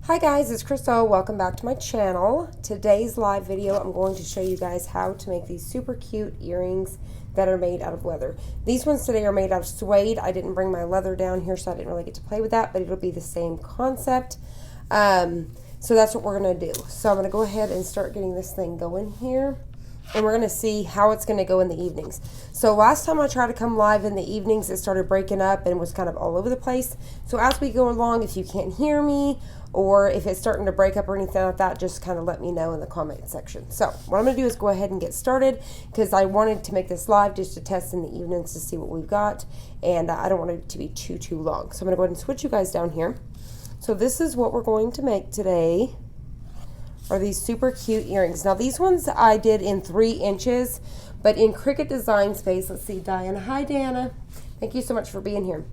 Hi guys, it's Crystal. Welcome back to my channel. Today's live video, I'm going to show you guys how to make these super cute earrings that are made out of leather. These ones today are made out of suede. I didn't bring my leather down here, so I didn't really get to play with that, but it'll be the same concept. So that's what we're going to do. So I'm going to go ahead and start getting this thing going here. And we're going to see how it's going to go in the evenings. So last time I tried to come live in the evenings, it started breaking up and was kind of all over the place. So as we go along, if you can't hear me or if it's starting to break up or anything like that, just kind of let me know in the comment section. So what I'm going to do is go ahead and get started because I wanted to make this live just to test in the evenings to see what we've got. And I don't want it to be too long. So I'm going to go ahead and switch you guys down here. So this is what we're going to make today. Are these super cute earrings. Now these ones I did in 3 inches, but in Cricut Design Space, let's see, Diana. Hi Diana, thank you so much for being here.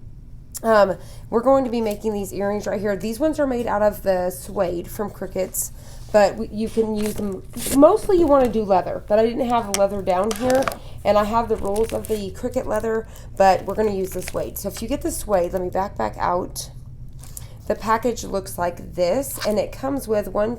We're going to be making these earrings right here. These ones are made out of the suede from Cricut's, but you can use them, mostly you want to do leather, but I didn't have the leather down here, and I have the rolls of the Cricut leather, but we're going to use the suede. So if you get the suede, let me back out. The package looks like this, and it comes with 5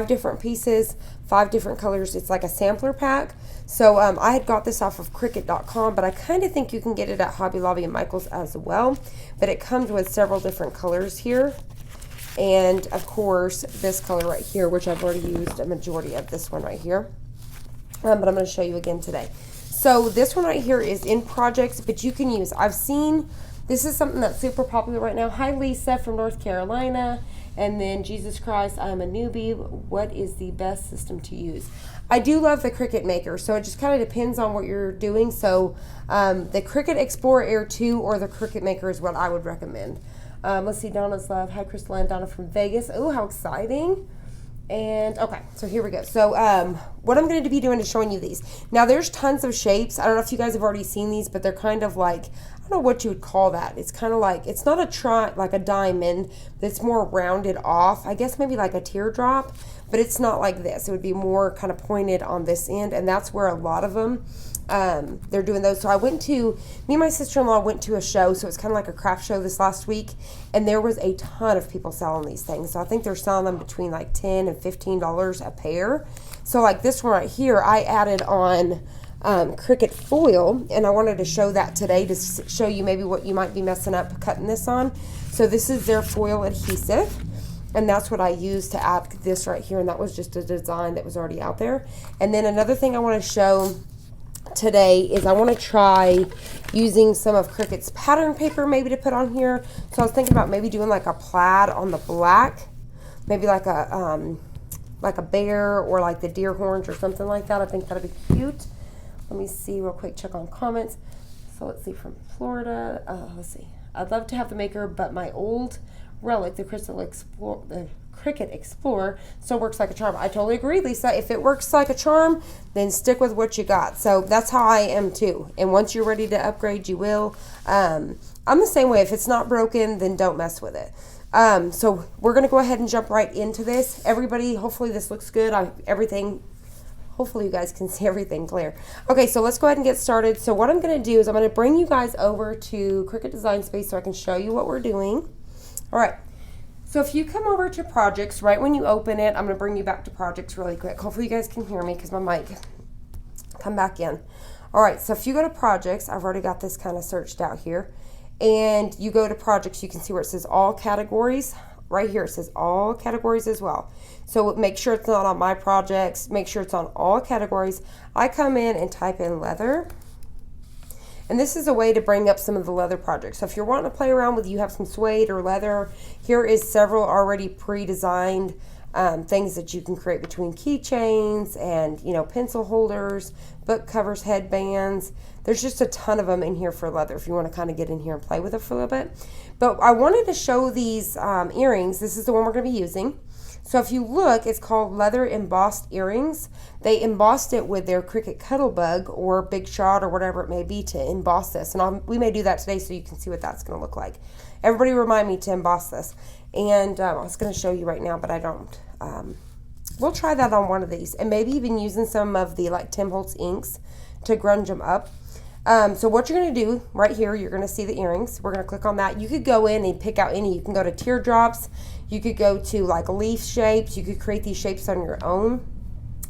different pieces, 5 different colors. It's like a sampler pack. So I had got this off of Cricut.com, but I kind of think you can get it at Hobby Lobby and Michael's as well. But it comes with several different colors here. And of course, this color right here, which I've already used a majority of this one right here. But I'm going to show you again today. So this one right here is in projects, but you can use, I've seen, this is something that's super popular right now. Hi, Lisa from North Carolina. And then, Jesus Christ, I'm a newbie. What is the best system to use? I do love the Cricut Maker, so it just kind of depends on what you're doing. So the Cricut Explorer Air 2 or the Cricut Maker is what I would recommend. Let's see, Donna's love. Hi, CrystalAnn, Donna from Vegas. Oh, how exciting. And okay, so here we go. So what I'm going to be doing is showing you these. Now there's tons of shapes. I don't know if you guys have already seen these, but they're kind of like, I don't know what you would call that. It's kind of like, it's not like a diamond, but it's more rounded off. I guess maybe like a teardrop, but it's not like this. It would be more kind of pointed on this end, and that's where a lot of them, they're doing those. So me and my sister-in-law went to a show, so it's kind of like a craft show this last week, and there was a ton of people selling these things. So I think they're selling them between like $10 and $15 a pair. So like this one right here, I added on Cricut Foil, and I wanted to show that today to show you maybe what you might be messing up cutting this on. So this is their foil adhesive, and that's what I used to add this right here, and that was just a design that was already out there. And then another thing I want to show today is I want to try using some of Cricut's pattern paper maybe to put on here. So I was thinking about maybe doing like a plaid on the black, maybe like a bear or like the deer horns or something like that. I think that'd be cute. Let me see real quick, check on comments. So let's see, from Florida, let's see. I'd love to have the maker, but my old relic, the Cricut Explorer, still works like a charm. I totally agree, Lisa. If it works like a charm, then stick with what you got. So that's how I am too. And once you're ready to upgrade, you will. I'm the same way. If it's not broken, then don't mess with it. So we're going to go ahead and jump right into this. Everybody, hopefully this looks good. Hopefully you guys can see everything clear. Okay, so let's go ahead and get started. So what I'm going to do is I'm going to bring you guys over to Cricut Design Space so I can show you what we're doing. All right. So if you come over to projects, right when you open it, I'm going to bring you back to projects really quick. Hopefully you guys can hear me because my mic come back in. All right, so if you go to projects, I've already got this kind of searched out here, and you go to projects, you can see where it says all categories. Right here it says all categories as well. So make sure it's not on my projects. Make sure it's on all categories. I come in and type in leather. And this is a way to bring up some of the leather projects. So if you're wanting to play around with, you have some suede or leather, here is several already pre-designed things that you can create between keychains and, you know, pencil holders, book covers, headbands. There's just a ton of them in here for leather if you want to kind of get in here and play with it for a little bit. But I wanted to show these earrings. This is the one we're going to be using. So if you look, it's called Leather Embossed Earrings. They embossed it with their Cricut Cuttlebug or Big Shot or whatever it may be to emboss this. And we may do that today so you can see what that's going to look like. Everybody remind me to emboss this. And I was going to show you right now, but I don't. We'll try that on one of these. And maybe even using some of the like Tim Holtz inks to grunge them up. So what you're going to do right here, you're going to see the earrings. We're going to click on that. You could go in and pick out any. You can go to teardrops. You could go to like leaf shapes. You could create these shapes on your own.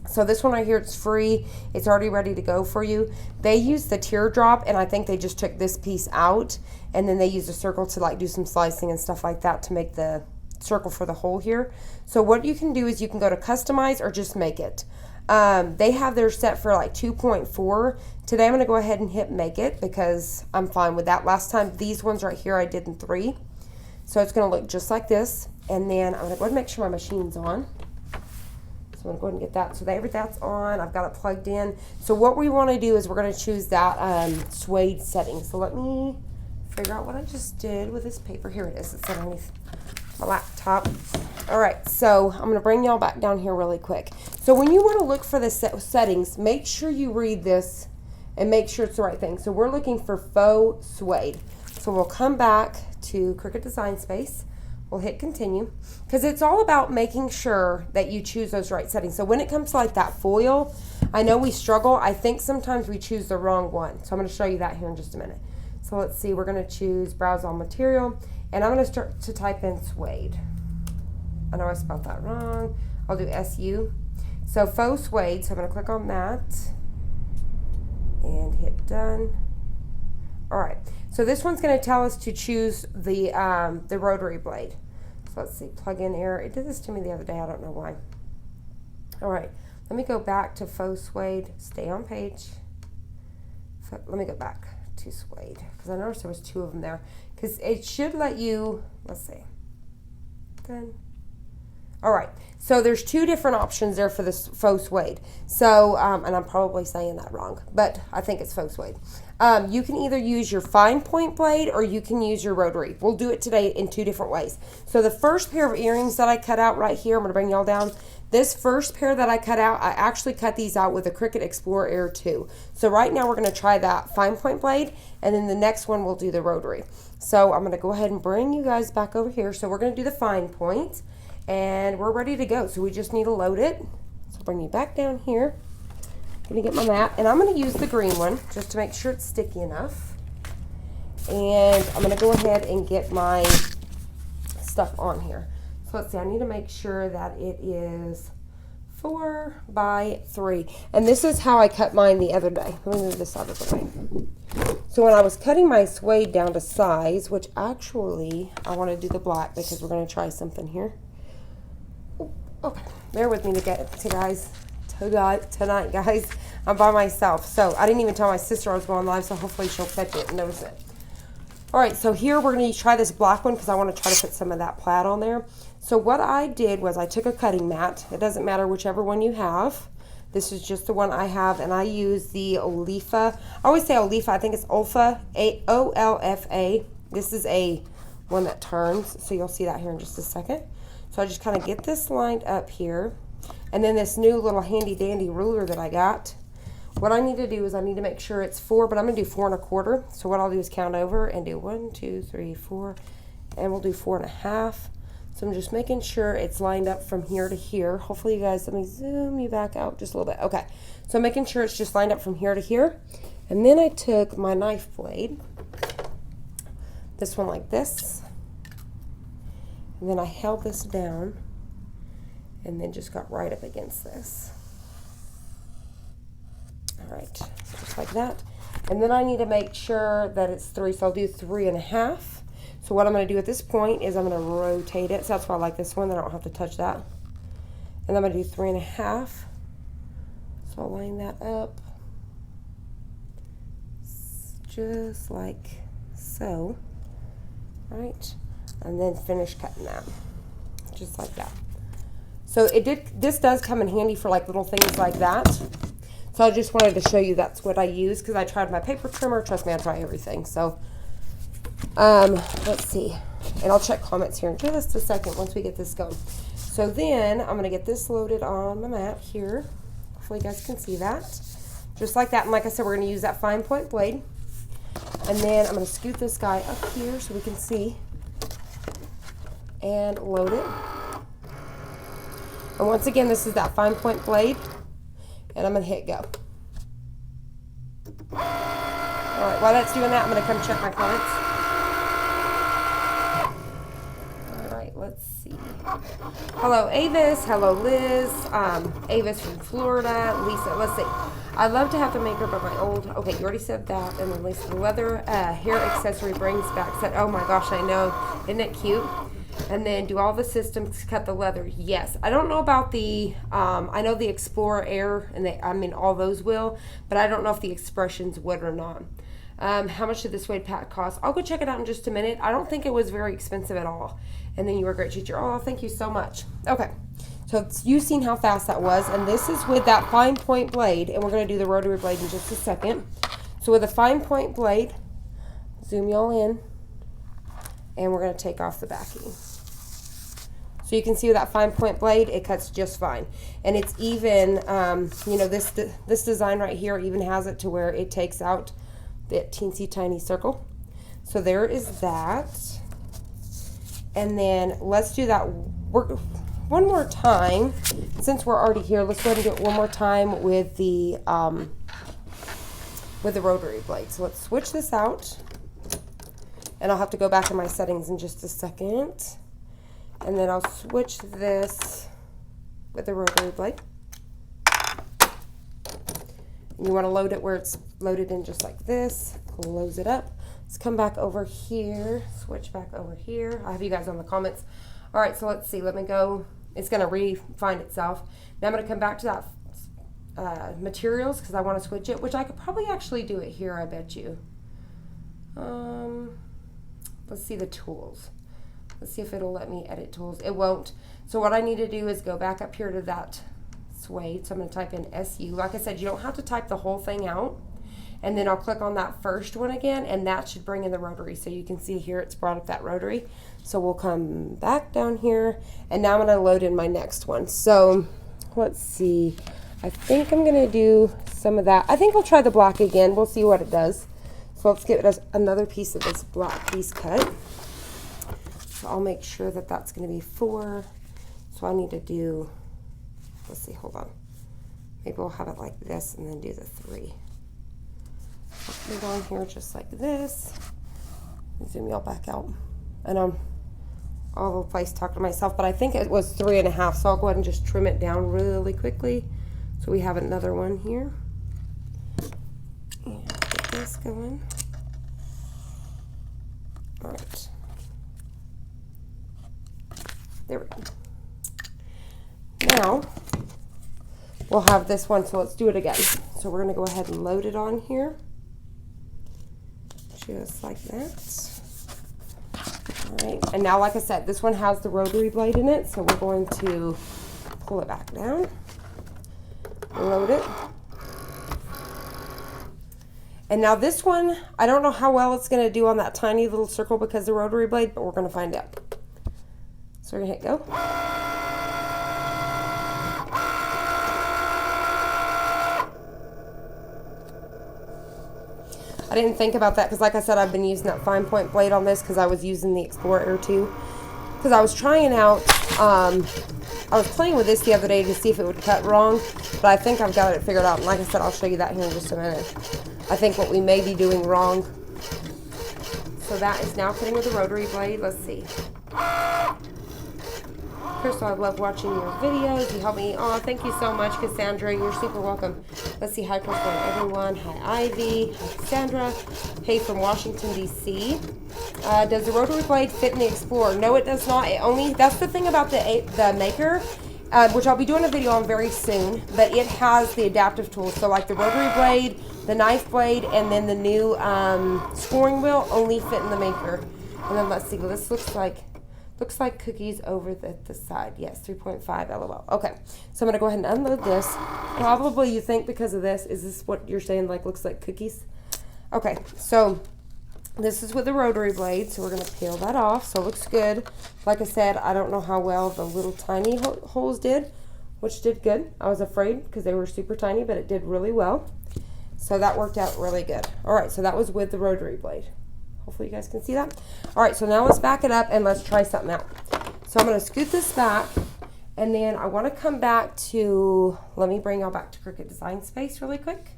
So this one right here, it's free. It's already ready to go for you. They use the teardrop, and I think they just took this piece out, and then they used a circle to like do some slicing and stuff like that to make the circle for the hole here. So what you can do is you can go to customize or just make it. They have their set for like 2.4. Today I'm going to go ahead and hit make it because I'm fine with that. Last time these ones right here I did in 3. So it's going to look just like this. And then I'm going to go ahead and make sure my machine's on. So I'm going to go ahead and get that. So that's on. I've got it plugged in. So what we want to do is we're going to choose that suede setting. So let me figure out what I just did with this paper. Here it is. It's underneath my laptop. All right, so I'm going to bring y'all back down here really quick. So when you want to look for the settings, make sure you read this and make sure it's the right thing. So we're looking for faux suede. So we'll come back to Cricut Design Space. We'll hit continue because it's all about making sure that you choose those right settings. So when it comes to like that foil, I know we struggle. I think sometimes we choose the wrong one. So I'm going to show you that here in just a minute. So let's see, we're going to choose browse all material, and I'm going to start to type in suede. I know I spelled that wrong. I'll do SU. So faux suede, so I'm going to click on that and hit done. All right, so this one's going to tell us to choose the Rotary Blade. So let's see, plug-in error. It did this to me the other day, I don't know why. All right, let me go back to faux suede, stay on page. Let me go back to suede, because I noticed there was 2 of them there. Because it should let you, let's see, done. All right, so there's 2 different options there for this faux suede. So, and I'm probably saying that wrong, but I think it's faux suede. You can either use your fine point blade or you can use your rotary. We'll do it today in 2 different ways. So the first pair of earrings that I cut out right here, I'm going to bring y'all down. This first pair that I cut out, I actually cut these out with a Cricut Explorer Air 2. So right now we're going to try that fine point blade, and then the next one we'll do the rotary. So I'm going to go ahead and bring you guys back over here. So we're going to do the fine point. And we're ready to go. So we just need to load it. So I'll bring you back down here. I'm going to get my mat. And I'm going to use the green one just to make sure it's sticky enough. And I'm going to go ahead and get my stuff on here. So let's see. I need to make sure that it is 4 by 3. And this is how I cut mine the other day. Let me move this out of the way. So when I was cutting my suede down to size, which actually I want to do the black because we're going to try something here. Okay, bear with me tonight, guys. I'm by myself. So I didn't even tell my sister I was going live, so hopefully she'll catch it and notice it. All right, so here we're going to try this black one because I want to try to put some of that plaid on there. So what I did was I took a cutting mat. It doesn't matter whichever one you have. This is just the one I have, and I use the Olfa. I always say Olfa. I think it's Olfa, O-L-F-A. This is a one that turns, so you'll see that here in just a second. So I just kind of get this lined up here. And then this new little handy dandy ruler that I got. What I need to do is I need to make sure it's 4, but I'm going to do 4 1/4. So what I'll do is count over and do 1, 2, 3, 4, and we'll do 4 1/2. So I'm just making sure it's lined up from here to here. Hopefully you guys, let me zoom you back out just a little bit. Okay, so I'm making sure it's just lined up from here to here. And then I took my knife blade, this one like this. And then I held this down and then just got right up against this. All right, just like that. And then I need to make sure that it's 3, so I'll do 3 1/2. So what I'm going to do at this point is I'm going to rotate it. So that's why I like this one, then I don't have to touch that. And I'm going to do 3 1/2. So I'll line that up just like so. All right. And then finish cutting that just like that. So this does come in handy for like little things like that. So I just wanted to show you that's what I use because I tried my paper trimmer. Trust me, I try everything. So let's see, and I'll check comments here in just a second once we get this going. So then I'm going to get this loaded on my mat here. Hopefully you guys can see that just like that. And like I said, we're going to use that fine point blade, and then I'm going to scoot this guy up here so we can see and load it. And once again, this is that fine point blade, and I'm going to hit go. All right, while that's doing that, I'm going to come check my comments. All right, let's see. Hello, Avis. Hello, Liz. Avis from Florida. Lisa, let's see. I'd love to have the maker, but my old... Okay, you already said that. And then Lisa, the leather hair accessory brings back set. Oh my gosh, I know. Isn't it cute? And then do all the systems cut the leather? Yes. I don't know about the... I know the Explorer Air, and all those will, but I don't know if the Expressions would or not. How much did the suede pack cost? I'll go check it out in just a minute. I don't think it was very expensive at all. And then you were a great teacher. Oh, thank you so much. Okay. So you've seen how fast that was. And this is with that fine point blade. And we're going to do the rotary blade in just a second. So with a fine point blade, zoom y'all in. And we're going to take off the backing. So you can see with that fine point blade, it cuts just fine. And it's even, this design right here even has it to where it takes out that teensy tiny circle. So there is that. And then let's do that one more time. Since we're already here, let's go ahead and do it one more time with the rotary blade. So let's switch this out. And I'll have to go back in my settings in just a second. And then I'll switch this with the rotary blade. And you want to load it where it's loaded in just like this. Close it up. Let's come back over here. Switch back over here. I have you guys on the comments. All right, so let's see. Let me go. It's going to refine itself. Now I'm going to come back to that materials because I want to switch it, which I could probably actually do it here, I bet you. Let's see the tools. Let's see if it'll let me edit tools. It won't. So what I need to do is go back up here to that suede. So I'm going to type in SU. Like I said, you don't have to type the whole thing out. And then I'll click on that first one again, and that should bring in the rotary. So you can see here it's brought up that rotary. So we'll come back down here, and now I'm going to load in my next one. So let's see. I think I'm going to do some of that. I think I'll try the black again. We'll see what it does. So let's get another piece of this black piece cut. So I'll make sure that that's going to be 4. So I need to do, let's see, hold on. Maybe we'll have it like this and then do the 3. Put it on here just like this. Zoom y'all back out. And I'm all over the place talking to myself, but I think it was 3.5, so I'll go ahead and just trim it down really quickly. So we have another one here. And get this going. All right. There we go. Now, we'll have this one, so let's do it again. So we're going to go ahead and load it on here. Just like that. All right, and now like I said, this one has the rotary blade in it, so we're going to pull it back down, load it. And now this one, I don't know how well it's going to do on that tiny little circle because of the rotary blade, but we're going to find out. So we're going to hit go. I didn't think about that because, like I said, I've been using that fine point blade on this because I was using the Explorer Air 2. Because I was trying out, I was playing with this the other day to see if it would cut wrong, but I think I've got it figured out. And like I said, I'll show you that here in just a minute. I think what we may be doing wrong. So that is now cutting with the rotary blade. Let's see. Crystal, I love watching your videos. You help me. Oh, thank you so much, Cassandra. You're super welcome. Let's see. Hi, Crystal, everyone. Hi, Ivy. Hi, Cassandra. Hey, from Washington, D.C. Does the rotary blade fit in the Explorer? No, it does not. It only, that's the thing about the Maker, which I'll be doing a video on very soon, but it has the adaptive tools. So like the rotary blade, the knife blade, and then the new scoring wheel only fit in the Maker. And then let's see. This looks like cookies over the side. Yes, 3.5 LOL. Okay, so I'm going to go ahead and unload this. Probably you think because of this, is this what you're saying, like looks like cookies? Okay, so this is with the rotary blade, so we're going to peel that off. So it looks good. Like I said, I don't know how well the little tiny holes did, which did good. I was afraid because they were super tiny, but it did really well. So that worked out really good. All right, so that was with the rotary blade. Hopefully you guys can see that. All right, so now let's back it up and let's try something out. So I'm going to scoot this back, and then I want to come back to, let me bring y'all back to Cricut Design Space really quick,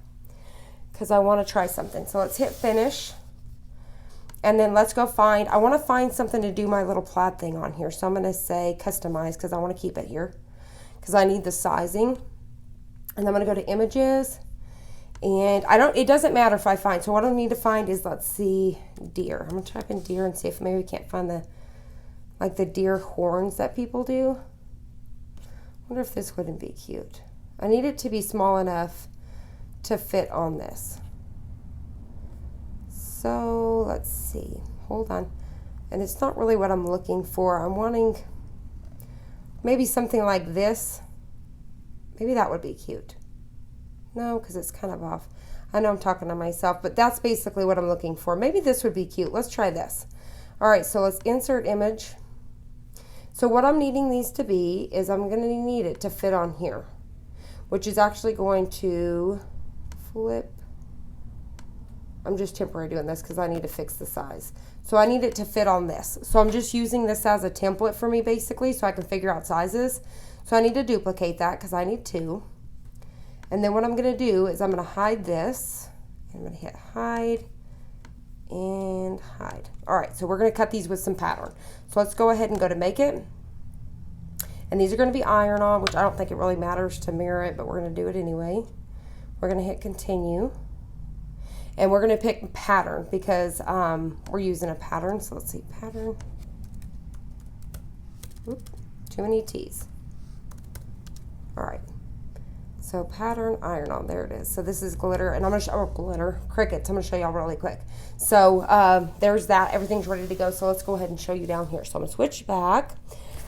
because I want to try something. So let's hit finish. And then let's go find, I want to find something to do my little plaid thing on here. So I'm going to say customize because I want to keep it here because I need the sizing. And I'm going to go to images, and it doesn't matter if I find, so what I need to find is, let's see, deer. I'm going to type in deer and see if maybe we can't find the deer horns that people do. I wonder if this wouldn't be cute. I need it to be small enough to fit on this. So let's see, hold on. And it's not really what I'm looking for. I'm wanting maybe something like this. Maybe that would be cute. No, because it's kind of off. I know I'm talking to myself, but that's basically what I'm looking for. Maybe this would be cute. Let's try this. All right, so let's insert image. So what I'm needing these to be is I'm going to need it to fit on here, which is actually going to flip. I'm just temporarily doing this because I need to fix the size. So I need it to fit on this. So I'm just using this as a template for me basically so I can figure out sizes. So I need to duplicate that because I need 2. And then what I'm going to do is I'm going to hide this. I'm going to hit hide and hide. All right, so we're going to cut these with some pattern. So let's go ahead and go to make it. And these are going to be iron on, which I don't think it really matters to mirror it, but we're going to do it anyway. We're going to hit continue. And we're going to pick pattern because we're using a pattern. So let's see, pattern. Oop, too many T's. All right. So pattern, iron on, there it is. So this is glitter, and I'm going to show, glitter, crickets. I'm going to show y'all really quick. So there's that. Everything's ready to go. So let's go ahead and show you down here. So I'm going to switch back.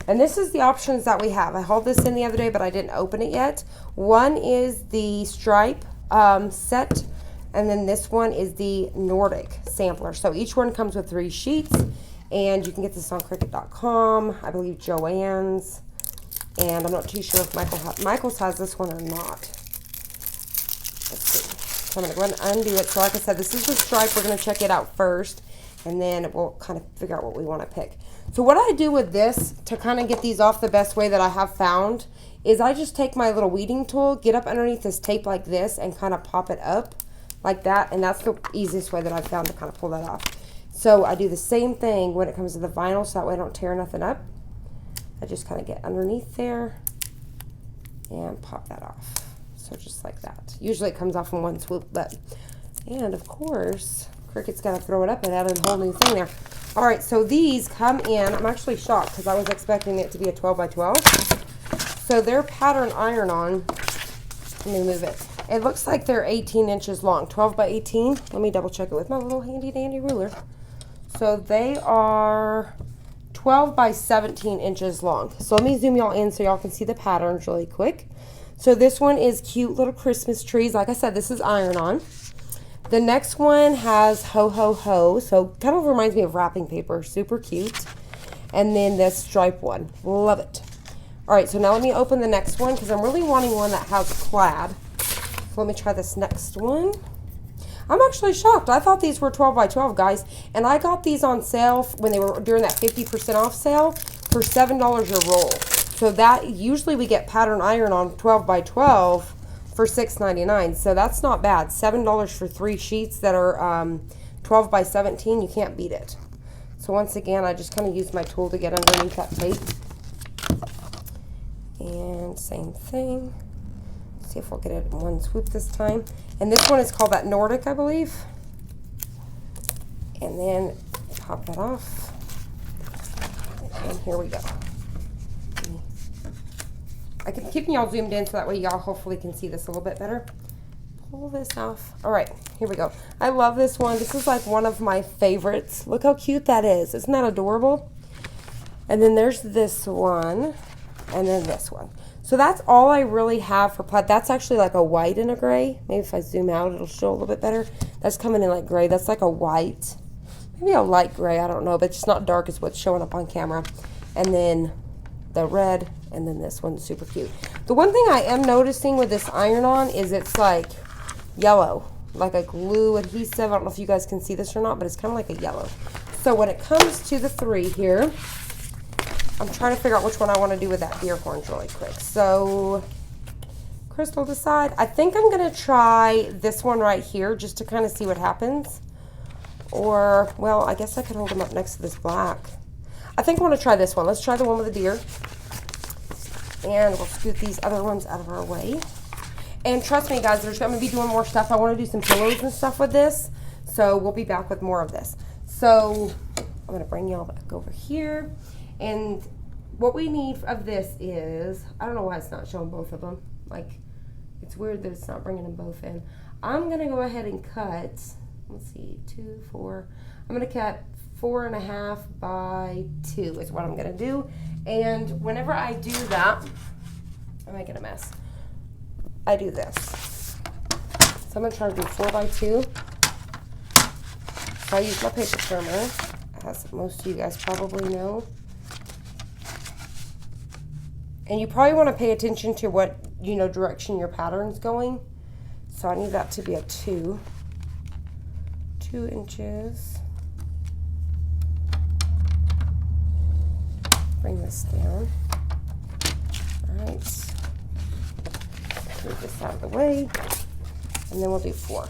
And this is the options that we have. I hauled this in the other day, but I didn't open it yet. One is the stripe set. And then this one is the Nordic sampler. So each one comes with 3 sheets, and you can get this on Cricut.com, I believe Joann's, and I'm not too sure if Michael's has this one or not. Let's see. So I'm going to go ahead and undo it. So like I said, this is the stripe. We're going to check it out first, and then we'll kind of figure out what we want to pick. So what I do with this to kind of get these off the best way that I have found is I just take my little weeding tool, get up underneath this tape like this, and kind of pop it up like that, and that's the easiest way that I've found to kind of pull that off. So I do the same thing when it comes to the vinyl, so that way I don't tear nothing up. I just kind of get underneath there and pop that off. So just like that. Usually it comes off in one swoop, but, and of course, Cricut's got to throw it up and add a whole new thing there. All right, so these come in, I'm actually shocked because I was expecting it to be a 12 by 12. So they're pattern iron-on. Let me move it. It looks like they're 18 inches long, 12 by 18. Let me double check it with my little handy dandy ruler. So they are 12 by 17 inches long. So let me zoom y'all in so y'all can see the patterns really quick. So this one is cute little Christmas trees. Like I said, this is iron on. The next one has ho ho ho. So kind of reminds me of wrapping paper, super cute. And then this stripe one, love it. All right, so now let me open the next one because I'm really wanting one that has plaid. So let me try this next one. I'm actually shocked. I thought these were 12 by 12, guys. And I got these on sale when they were during that 50% off sale for $7 a roll. So that, usually we get pattern iron on 12 by 12 for $6.99. So that's not bad. $7 for 3 sheets that are 12 by 17. You can't beat it. So once again, I just kind of use my tool to get underneath that tape. And same thing. See if we'll get it in one swoop this time. And this one is called that Nordic, I believe. And then pop that off. And here we go. I can keep y'all zoomed in so that way y'all hopefully can see this a little bit better. Pull this off. All right, here we go. I love this one. This is like one of my favorites. Look how cute that is. Isn't that adorable? And then there's this one. And then this one. So that's all I really have for plaid. That's actually like a white and a gray. Maybe if I zoom out, it'll show a little bit better. That's coming in like gray. That's like a white. Maybe a light gray. I don't know. But it's just not dark as what's showing up on camera. And then the red. And then this one's super cute. The one thing I am noticing with this iron-on is it's like yellow. Like a glue adhesive. I don't know if you guys can see this or not, but it's kind of like a yellow. So when it comes to the 3 here, I'm trying to figure out which one I want to do with that deer horns really quick. So Crystal, decide. I think I'm going to try this one right here just to kind of see what happens. Or, well, I guess I could hold them up next to this black. I think I want to try this one. Let's try the one with the deer. And we'll scoot these other ones out of our way. And trust me, guys, there's going to be doing more stuff. I want to do some pillows and stuff with this. So we'll be back with more of this. So I'm going to bring y'all back over here. And what we need of this is, I don't know why it's not showing both of them. Like, it's weird that it's not bringing them both in. I'm going to go ahead and cut, let's see, 2, 4. I'm going to cut 4.5 by 2 is what I'm going to do. And whenever I do that, I'm making a mess. I do this. So I'm going to try to do 4 by 2. So I use my paper trimmer, as most of you guys probably know. And you probably want to pay attention to what, you know, direction your pattern's going. So I need that to be a 2 inches. Bring this down. All right. Move this out of the way. And then we'll do 4.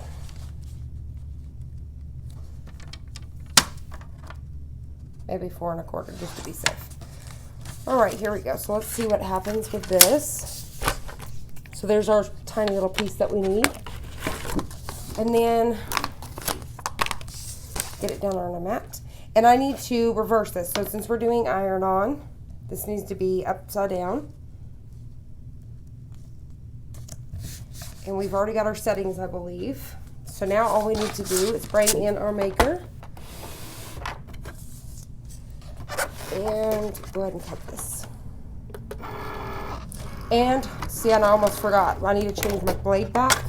Maybe 4 1/4 just to be safe. All right, here we go. So let's see what happens with this. So there's our tiny little piece that we need. And then get it down on a mat. And I need to reverse this. So since we're doing iron on, this needs to be upside down. And we've already got our settings, I believe. So now all we need to do is bring in our maker. And go ahead and cut this. And see, and I almost forgot. I need to change my blade back.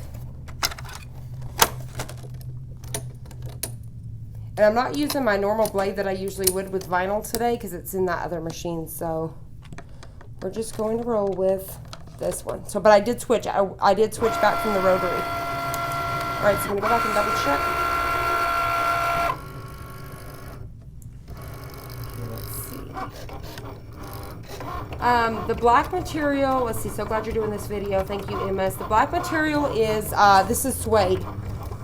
And I'm not using my normal blade that I usually would with vinyl today because it's in that other machine. So we're just going to roll with this one. So, but I did switch. I did switch back from the rotary. All right, so I'm gonna go back and double check. The black material, let's see, so glad you're doing this video. Thank you, MS. The black material is, this is suede.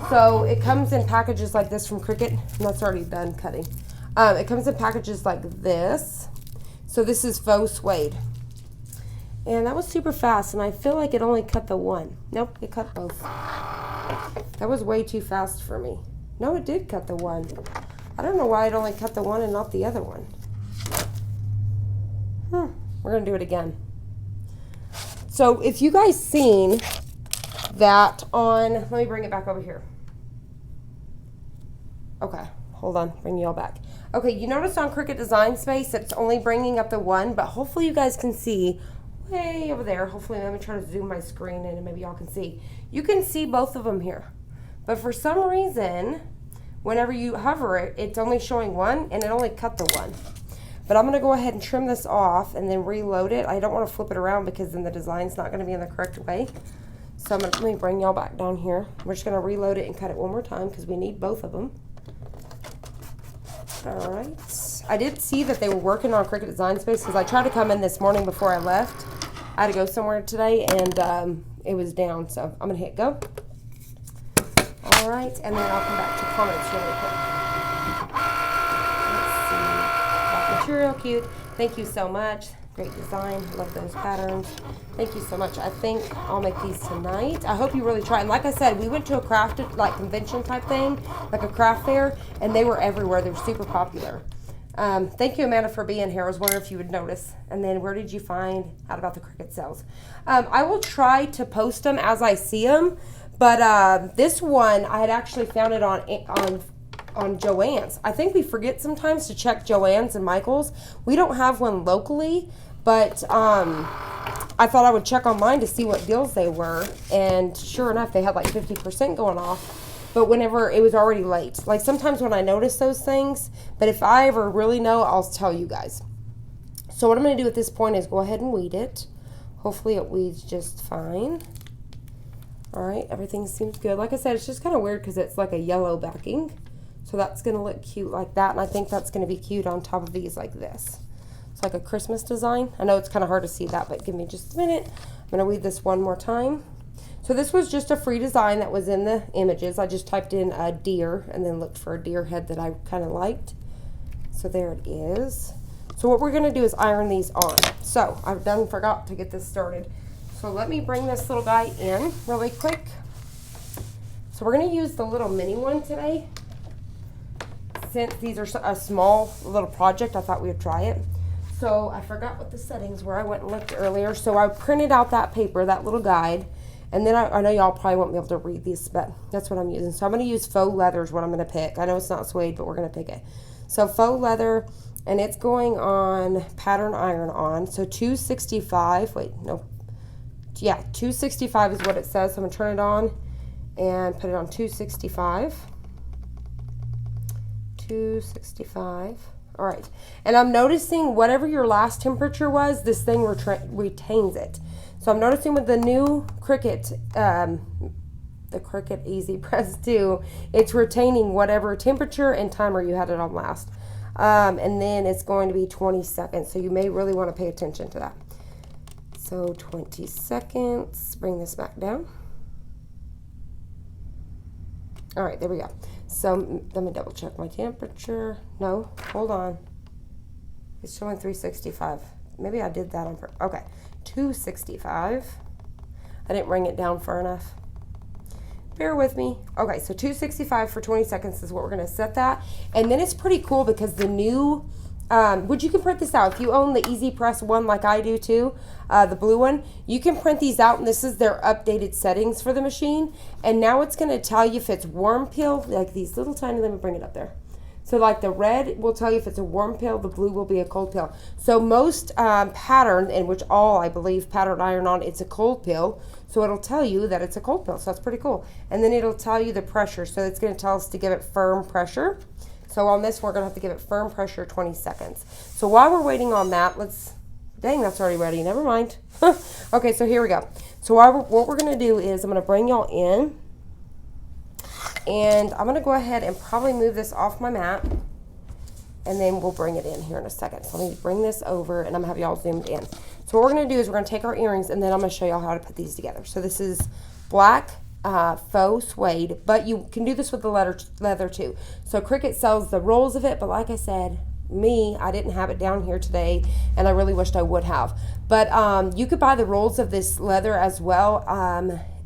So it comes in packages like this from Cricut, and that's already done cutting. It comes in packages like this. So this is faux suede. And that was super fast, and I feel like it only cut the one. Nope, it cut both. That was way too fast for me. No, it did cut the one. I don't know why it only cut the one and not the other one. We're going to do it again. So if you guys seen that on, let me bring it back over here. Okay, hold on, bring you all back. Okay, you notice on Cricut Design Space that it's only bringing up the one, but hopefully you guys can see way over there. Hopefully, let me try to zoom my screen in and maybe y'all can see. You can see both of them here. But for some reason, whenever you hover it, it's only showing one and it only cut the one. But I'm going to go ahead and trim this off and then reload it. I don't want to flip it around because then the design's not going to be in the correct way. So let me bring y'all back down here. We're just going to reload it and cut it one more time because we need both of them. All right. I did see that they were working on Cricut Design Space because I tried to come in this morning before I left. I had to go somewhere today and it was down. So I'm going to hit go. All right. And then I'll come back to comments really quick. Material cute. Thank you so much. Great design. Love those patterns. Thank you so much. I think I'll make these tonight. I hope you really try. And like I said, we went to a crafted like convention type thing, like a craft fair, and they were everywhere. They were super popular. Thank you, Amanda, for being here. I was wondering if you would notice. And then where did you find out about the Cricut sales? I will try to post them as I see them. But this one, I had actually found it on Joann's. I think we forget sometimes to check Joann's and Michael's. We don't have one locally, but I thought I would check online to see what deals they were, and sure enough, they had like 50% going off, but whenever it was already late. Like sometimes when I notice those things, but if I ever really know, I'll tell you guys. So what I'm going to do at this point is go ahead and weed it. Hopefully it weeds just fine. All right, everything seems good. Like I said, it's just kind of weird because it's like a yellow backing. So that's going to look cute like that, and I think that's going to be cute on top of these like this. It's like a Christmas design. I know it's kind of hard to see that, but give me just a minute. I'm going to read this one more time. So this was just a free design that was in the images. I just typed in a deer and then looked for a deer head that I kind of liked. So there it is. So what we're going to do is iron these on. So I've forgot to get this started. So let me bring this little guy in really quick. So we're going to use the little mini one today. Since these are a small little project, I thought we would try it. So I forgot what the settings were. I went and looked earlier. So I printed out that paper, that little guide. And then I know y'all probably won't be able to read these, but that's what I'm using. So I'm going to use faux leather is what I'm going to pick. I know it's not suede, but we're going to pick it. So faux leather, and it's going on pattern iron on. So 265, wait, no. Yeah, 265 is what it says. So I'm going to turn it on and put it on 265. 265. All right. And I'm noticing whatever your last temperature was, this thing retains it. So I'm noticing with the new Cricut, the Cricut Easy Press 2, it's retaining whatever temperature and timer you had it on last. And then it's going to be 20 seconds. So you may really want to pay attention to that. So 20 seconds, bring this back down. All right, there we go. So let me double check my temperature. No, hold on. It's showing 365. Maybe I did that on purpose. Okay, 265. I didn't bring it down far enough. Bear with me. Okay, so 265 for 20 seconds is what we're going to set that. And then it's pretty cool because the new, which you can print this out. If you own the Easy Press one like I do too, the blue one, you can print these out, and this is their updated settings for the machine. And now it's going to tell you if it's warm peel, like these little tiny, let me bring it up there. So like the red will tell you if it's a warm peel, the blue will be a cold peel. So most pattern, in which all I believe pattern iron on, it's a cold peel. So it'll tell you that it's a cold peel. So that's pretty cool. And then it'll tell you the pressure. So it's going to tell us to give it firm pressure. So on this, we're going to have to give it firm pressure 20 seconds. So while we're waiting on that, dang, that's already ready. Never mind. Okay, so here we go. So what we're going to do is I'm going to bring y'all in. And I'm going to go ahead and probably move this off my mat. And then we'll bring it in here in a second. So let me bring this over, and I'm going to have y'all zoomed in. So what we're going to do is we're going to take our earrings, and then I'm going to show y'all how to put these together. So this is black faux suede, but you can do this with the leather too. So Cricut sells the rolls of it, but like I said, I didn't have it down here today, and I really wished I would have. But you could buy the rolls of this leather as well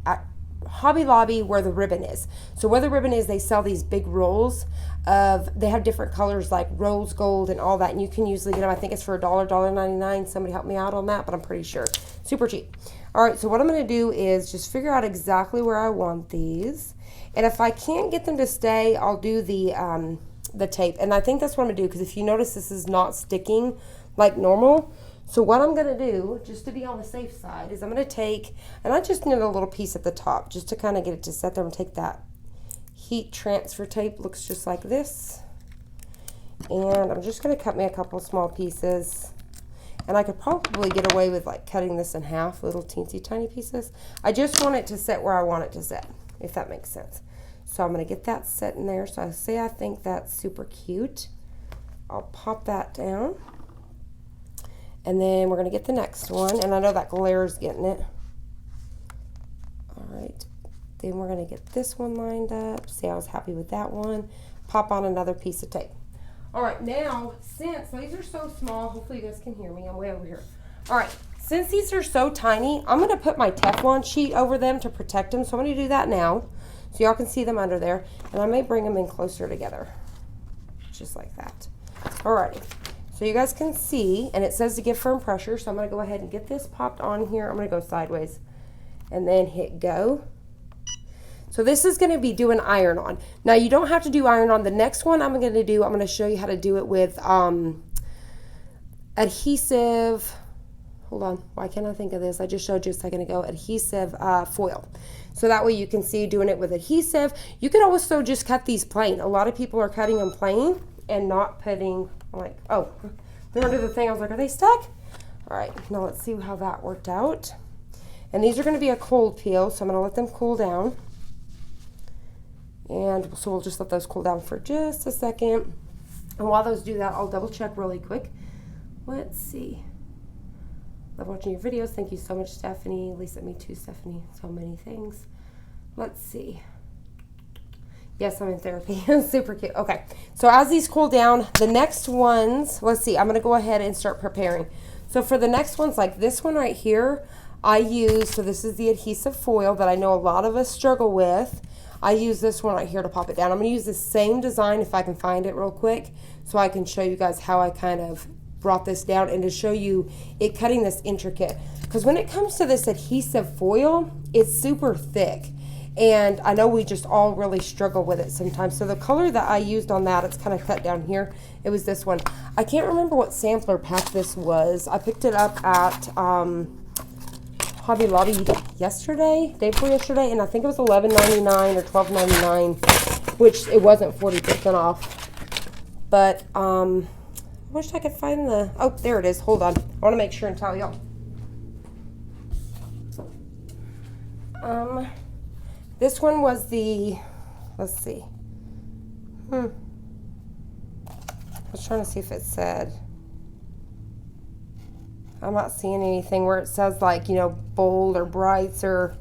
at Hobby Lobby where the ribbon is. So where the ribbon is, they sell these big rolls they have different colors like rose gold and all that, and you can usually get them. I think it's for $1.99. Somebody help me out on that, but I'm pretty sure. Super cheap. All right, so what I'm going to do is just figure out exactly where I want these. And if I can't get them to stay, I'll do the tape. And I think that's what I'm going to do, because if you notice, this is not sticking like normal. So what I'm going to do, just to be on the safe side, is I'm going to take, and I just need a little piece at the top just to kind of get it to set there, and take that heat transfer tape. Looks just like this. And I'm just going to cut me a couple small pieces. And I could probably get away with like cutting this in half, little teensy tiny pieces. I just want it to sit where I want it to sit, if that makes sense. So I'm going to get that set in there. So I think that's super cute. I'll pop that down. And then we're going to get the next one. And I know that glare is getting it. All right. Then we're going to get this one lined up. See, I was happy with that one. Pop on another piece of tape. All right, now, since these are so small, hopefully you guys can hear me. I'm way over here. All right, since these are so tiny, I'm going to put my Teflon sheet over them to protect them. So I'm going to do that now so y'all can see them under there. And I may bring them in closer together, just like that. All righty. So you guys can see, and it says to give firm pressure. So I'm going to go ahead and get this popped on here. I'm going to go sideways and then hit go. So this is going to be doing iron on. Now you don't have to do iron on. The next one I'm going to show you how to do it with adhesive. Hold on, why can't I think of this? I just showed you a second ago. Adhesive foil. So that way you can see doing it with adhesive. You could also just cut these plain. A lot of people are cutting them plain and not putting, like, oh, they're under the thing. I was like, are they stuck? All right, now let's see how that worked out. And these are going to be a cold peel, so I'm going to let them cool down. And so we'll just let those cool down for just a second. And while those do that, I'll double check really quick. Let's see. Love watching your videos. Thank you so much, Stephanie. Lisa, me too, Stephanie. So many things. Let's see. Yes, I'm in therapy. Super cute. Okay, so as these cool down, the next ones, let's see, I'm going to go ahead and start preparing. So for the next ones, like this one right here, I use, so this is the adhesive foil that I know a lot of us struggle with. I use this one right here to pop it down. I'm going to use the same design if I can find it real quick so I can show you guys how I kind of brought this down and to show you it cutting this intricate. Because when it comes to this adhesive foil, it's super thick. And I know we just all really struggle with it sometimes. So the color that I used on that, it's kind of cut down here. It was this one. I can't remember what sampler pack this was. I picked it up at Hobby Lobby yesterday, day before yesterday, and I think it was $11.99 or $12.99, which it wasn't 40% off. But I wish I could find the, oh, there it is. Hold on. I want to make sure and tell y'all. This one was the, let's see. I was trying to see if it said. I'm not seeing anything where it says like, you know, bold or brights or,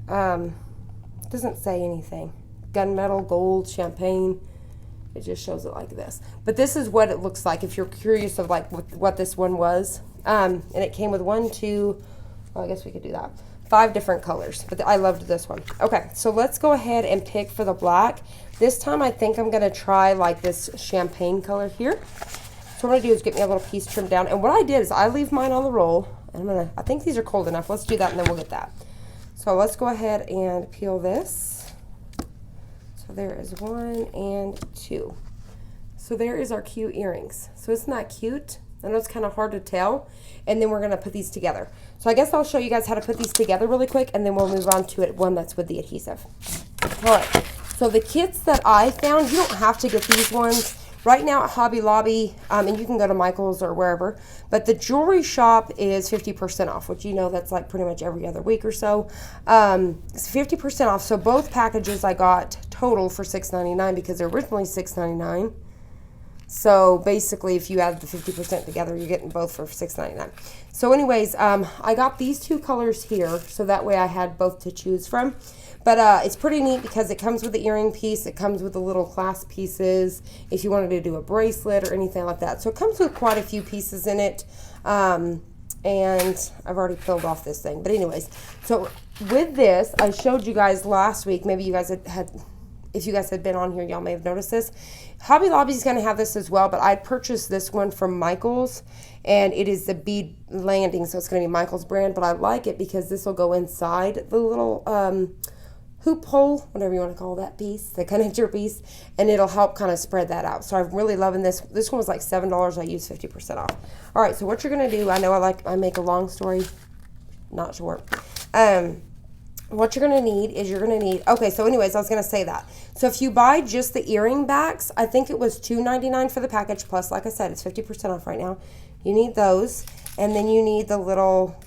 it doesn't say anything. Gunmetal, gold, champagne. It just shows it like this. But this is what it looks like if you're curious of like what this one was. And it came with 1, 2, well, I guess we could do that. 5 different colors, but I loved this one. Okay, so let's go ahead and pick for the black. This time I think I'm gonna try like this champagne color here. So what I'm gonna do is get me a little piece trimmed down. And what I did is I leave mine on the roll. And I think these are cold enough. Let's do that and then we'll get that. So let's go ahead and peel this. So there is 1 and 2. So there is our cute earrings. So isn't that cute? I know it's kind of hard to tell. And then we're going to put these together. So I guess I'll show you guys how to put these together really quick, and then we'll move on to one that's with the adhesive. All right. So the kits that I found, you don't have to get these ones. Right now at Hobby Lobby, and you can go to Michael's or wherever, but the jewelry shop is 50% off, which you know that's like pretty much every other week or so. It's 50% off. So both packages I got total for $6.99 because they're originally $6.99. So basically, if you add the 50% together, you're getting both for $6.99. So anyways, I got these 2 colors here, so that way I had both to choose from. But it's pretty neat because it comes with the earring piece. It comes with the little clasp pieces if you wanted to do a bracelet or anything like that. So it comes with quite a few pieces in it. And I've already peeled off this thing. But anyways, so with this, I showed you guys last week. Maybe you guys had if you guys had been on here, y'all may have noticed this. Hobby Lobby is going to have this as well, but I purchased this one from Michael's, and it is the bead landing, so it's going to be Michael's brand, but I like it because this will go inside the little hoop hole, whatever you want to call that piece, the connector piece, and it'll help kind of spread that out. So I'm really loving this. This one was like $7. I used 50% off. All right, so what you're going to do, I know I make a long story not short. What you're going to need is okay, so anyways, I was going to say that. So if you buy just the earring backs, I think it was $2.99 for the package, plus, like I said, it's 50% off right now. You need those, and then you need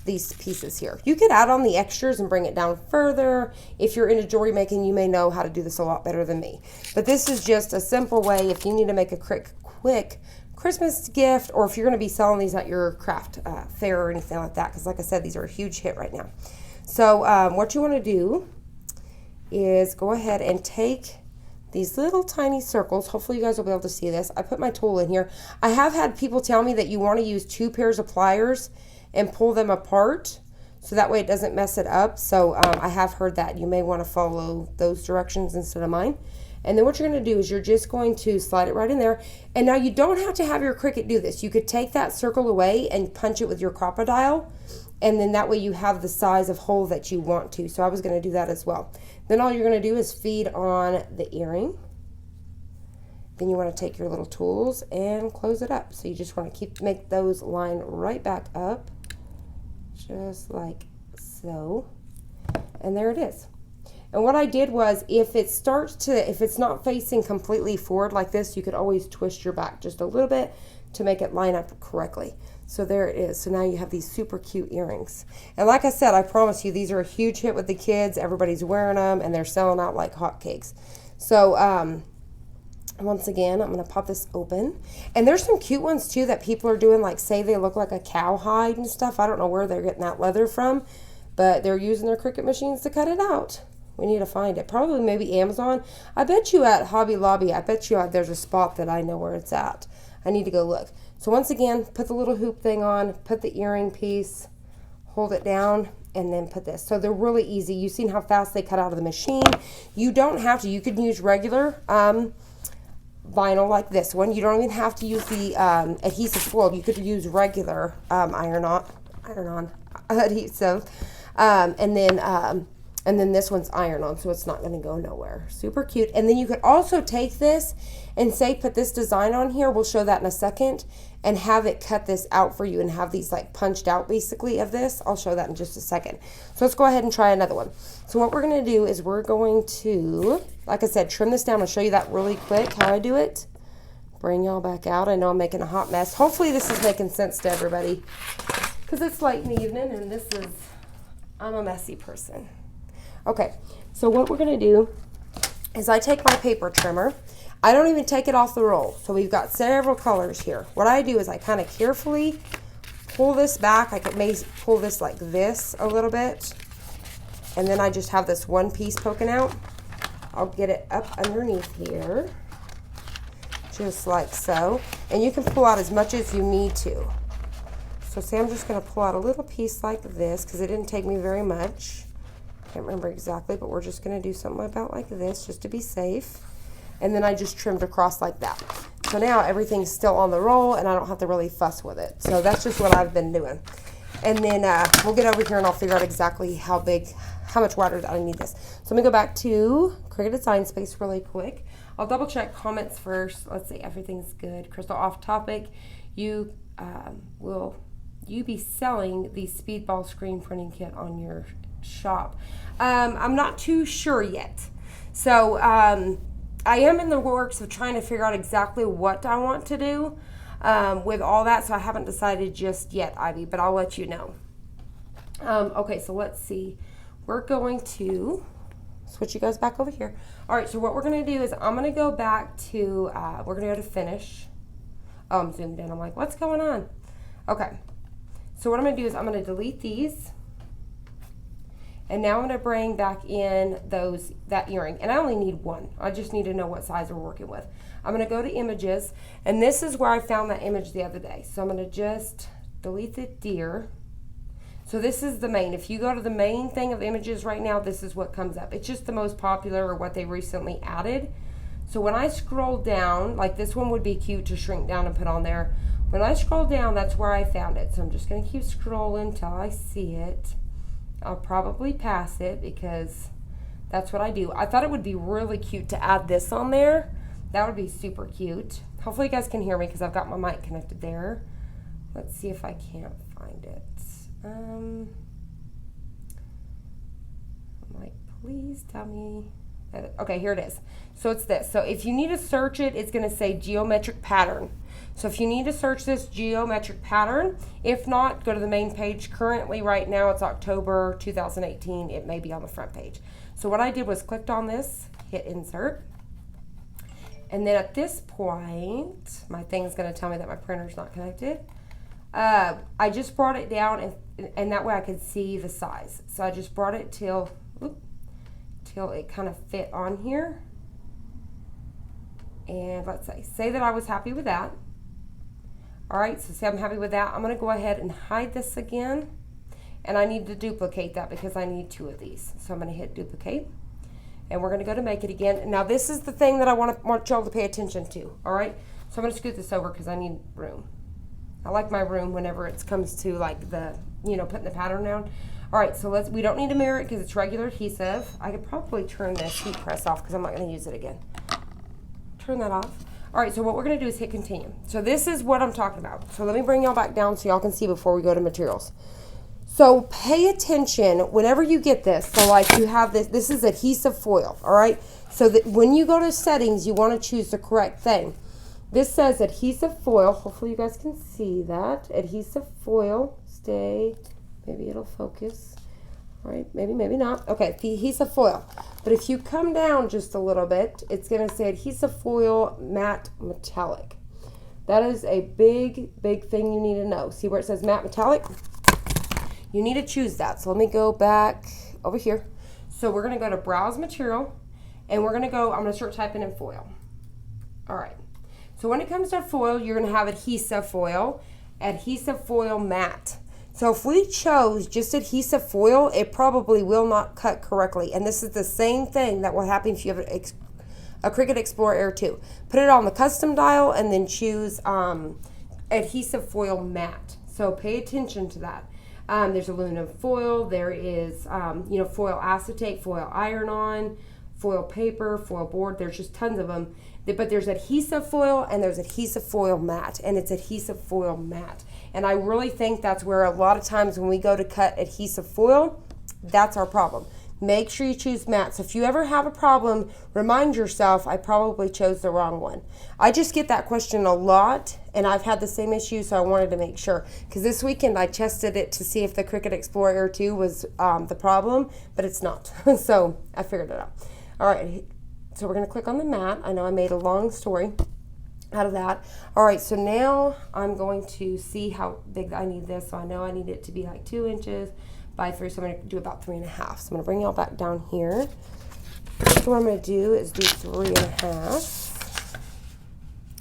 these pieces here. You could add on the extras and bring it down further. If you're into jewelry making, you may know how to do this a lot better than me. But this is just a simple way if you need to make a quick Christmas gift, or if you're going to be selling these at your craft fair or anything like that, because like I said, these are a huge hit right now. So what you want to do is go ahead and take these little tiny circles. Hopefully you guys will be able to see this. I put my tool in here. I have had people tell me that you want to use 2 pairs of pliers and pull them apart so that way it doesn't mess it up. So I have heard that. You may want to follow those directions instead of mine. And then what you're going to do is you're just going to slide it right in there. And now you don't have to have your Cricut do this. You could take that circle away and punch it with your Crocodile. And then that way you have the size of hole that you want to. So I was going to do that as well. Then all you're going to do is feed on the earring. Then you want to take your little tools and close it up. So you just want to make those line right back up. Just like so. And there it is. And what I did was if it's not facing completely forward like this, you could always twist your back just a little bit to make it line up correctly. So there it is. So now you have these super cute earrings. And like I said, I promise you, these are a huge hit with the kids. Everybody's wearing them, and they're selling out like hotcakes. So Once again, I'm going to pop this open. And there's some cute ones too that people are doing, like say they look like a cowhide and stuff. I don't know where they're getting that leather from, but they're using their Cricut machines to cut it out. We need to find it. Probably maybe Amazon. I bet you at Hobby Lobby, I bet you there's a spot that I know where it's at. I need to go look. So once again, put the little hoop thing on, put the earring piece, hold it down, and then put this. So they're really easy. You've seen how fast they cut out of the machine. You don't have to. You could use regular vinyl like this one. You don't even have to use the adhesive foil. You could use regular iron-on adhesive, and then this one's iron-on, so it's not going to go nowhere. Super cute. And then you could also take this and say put this design on here. We'll show that in a second, and have it cut this out for you and have these like punched out basically of this. I'll show that in just a second. So let's go ahead and try another one. So what we're going to do is we're going to, like I said, trim this down. I'll show you that really quick how I do it. Bring y'all back out. I know I'm making a hot mess. Hopefully this is making sense to everybody, because it's late in the evening and I'm a messy person. Okay, so what we're going to do is I take my paper trimmer. I don't even take it off the roll. So we've got several colors here. What I do is I kind of carefully pull this back. I could maybe pull this like this a little bit. And then I just have this one piece poking out. I'll get it up underneath here. Just like so. And you can pull out as much as you need to. So say I'm just going to pull out a little piece like this because it didn't take me very much. Can't remember exactly, but we're just going to do something about like this just to be safe. And then I just trimmed across like that. So now everything's still on the roll and I don't have to really fuss with it. So that's just what I've been doing. And then we'll get over here and I'll figure out exactly how much wider I need this. So I'm going to go back to Cricut Design Space really quick. I'll double check comments first. Let's see, everything's good. Crystal, off topic. Will you be selling the Speedball screen printing kit on your shop? I'm not too sure yet. So I am in the works of trying to figure out exactly what I want to do with all that, so I haven't decided just yet, Ivy, but I'll let you know. Okay, so let's see. We're going to switch you guys back over here. All right, so what we're going to do is I'm going to go back to, we're going to go to finish. Oh, I'm zoomed in. I'm like, what's going on? Okay, so what I'm going to do is I'm going to delete these. And now I'm going to bring back in that earring. And I only need one. I just need to know what size we're working with. I'm going to go to images. And this is where I found that image the other day. So I'm going to just delete the deer. So this is the main. If you go to the main thing of images right now, this is what comes up. It's just the most popular or what they recently added. So when I scroll down, like this one would be cute to shrink down and put on there. When I scroll down, that's where I found it. So I'm just going to keep scrolling until I see it. I'll probably pass it because that's what I do. I thought it would be really cute to add this on there. That would be super cute. Hopefully you guys can hear me because I've got my mic connected there. Let's see if I can't find it. I'm like, please tell me. Okay, here it is. So it's this. So if you need to search it, it's going to say geometric pattern. So if you need to search this geometric pattern, if not, go to the main page. Currently, right now, it's October 2018. It may be on the front page. So what I did was clicked on this, hit insert. And then at this point, my thing's going to tell me that my printer's not connected. I just brought it down, and that way I could see the size. So I just brought it till it kind of fit on here. And let's say that I was happy with that. All right, so say I'm happy with that. I'm going to go ahead and hide this again. And I need to duplicate that because I need 2 of these. So I'm going to hit duplicate. And we're going to go to make it again. Now this is the thing that I want y'all to pay attention to. All right, so I'm going to scoot this over because I need room. I like my room whenever it comes to like the, putting the pattern down. All right, so we don't need to mirror it because it's regular adhesive. I could probably turn this heat press off because I'm not going to use it again. Turn that off. All right, so what we're going to do is hit continue. So this is what I'm talking about. So let me bring y'all back down so y'all can see before we go to materials. So pay attention whenever you get this. So like you have this is adhesive foil, all right? So that when you go to settings, you want to choose the correct thing. This says adhesive foil. Hopefully you guys can see that. Adhesive foil, maybe it'll focus. All right, maybe, maybe not. Okay, the adhesive foil. But if you come down just a little bit, it's going to say adhesive foil matte metallic. That is a big, big thing you need to know. See where it says matte metallic? You need to choose that. So let me go back over here. So we're going to go to browse material, and we're going to go, I'm going to start typing in foil. All right. So when it comes to foil, you're going to have adhesive foil matte. So if we chose just adhesive foil, it probably will not cut correctly. And this is the same thing that will happen if you have a Cricut Explorer Air 2. Put it on the custom dial and then choose adhesive foil matte. So pay attention to that. There's aluminum foil, there is foil acetate, foil iron-on, foil paper, foil board. There's just tons of them. But there's adhesive foil and there's adhesive foil matte, and it's adhesive foil matte. And I really think that's where a lot of times when we go to cut adhesive foil, that's our problem. Make sure you choose matte. So if you ever have a problem, remind yourself, I probably chose the wrong one. I just get that question a lot, and I've had the same issue, so I wanted to make sure. Because this weekend I tested it to see if the Cricut Explorer Air 2 was the problem, but it's not. So I figured it out. All right, so we're going to click on the matte. I know I made a long story out of that. All right, so now I'm going to see how big I need this. So I know I need it to be like 2 inches by 3, so I'm going to do about 3.5. So I'm going to bring y'all back down here. So what I'm going to do is do 3.5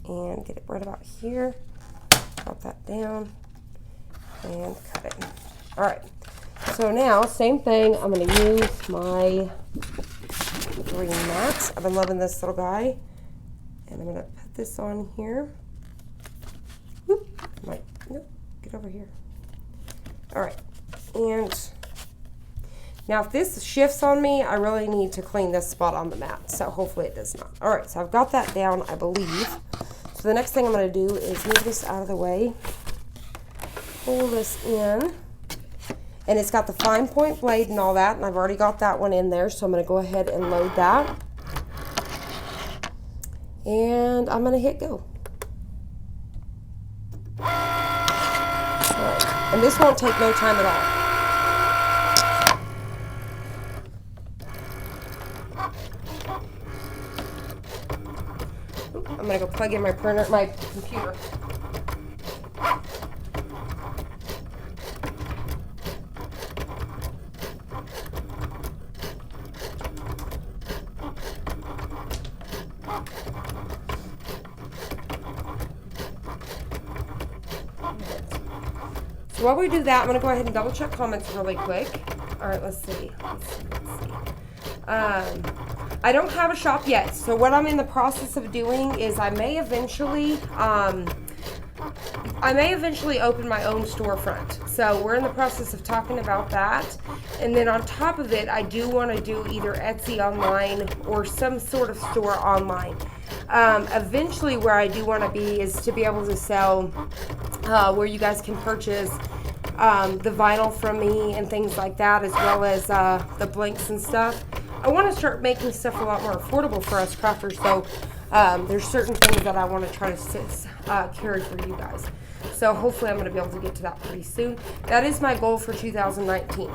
and get it right about here. Drop that down and cut it. All right, so now same thing. I'm going to use my green matte. I've been loving this little guy, and I'm going to put this on here. Whoop, nope, get over here. All right. And now if this shifts on me, I really need to clean this spot on the mat. So hopefully it does not. All right, so I've got that down, I believe. So the next thing I'm going to do is move this out of the way. Pull this in. And it's got the fine point blade and all that. And I've already got that one in there. So I'm going to go ahead and load that. And I'm going to hit go. All right. And this won't take no time at all. I'm going to go plug in my printer, my computer. So while we do that, I'm going to go ahead and double check comments really quick. All right, let's see. I don't have a shop yet, so what I'm in the process of doing is I may eventually open my own storefront. So we're in the process of talking about that. And then on top of it, I do want to do either Etsy online or some sort of store online. Eventually where I do want to be is to be able to sell where you guys can purchase the vinyl from me and things like that, as well as the blanks and stuff. I want to start making stuff a lot more affordable for us crafters, so there's certain things that I want to try to carry for you guys. So hopefully I'm going to be able to get to that pretty soon. That is my goal for 2019.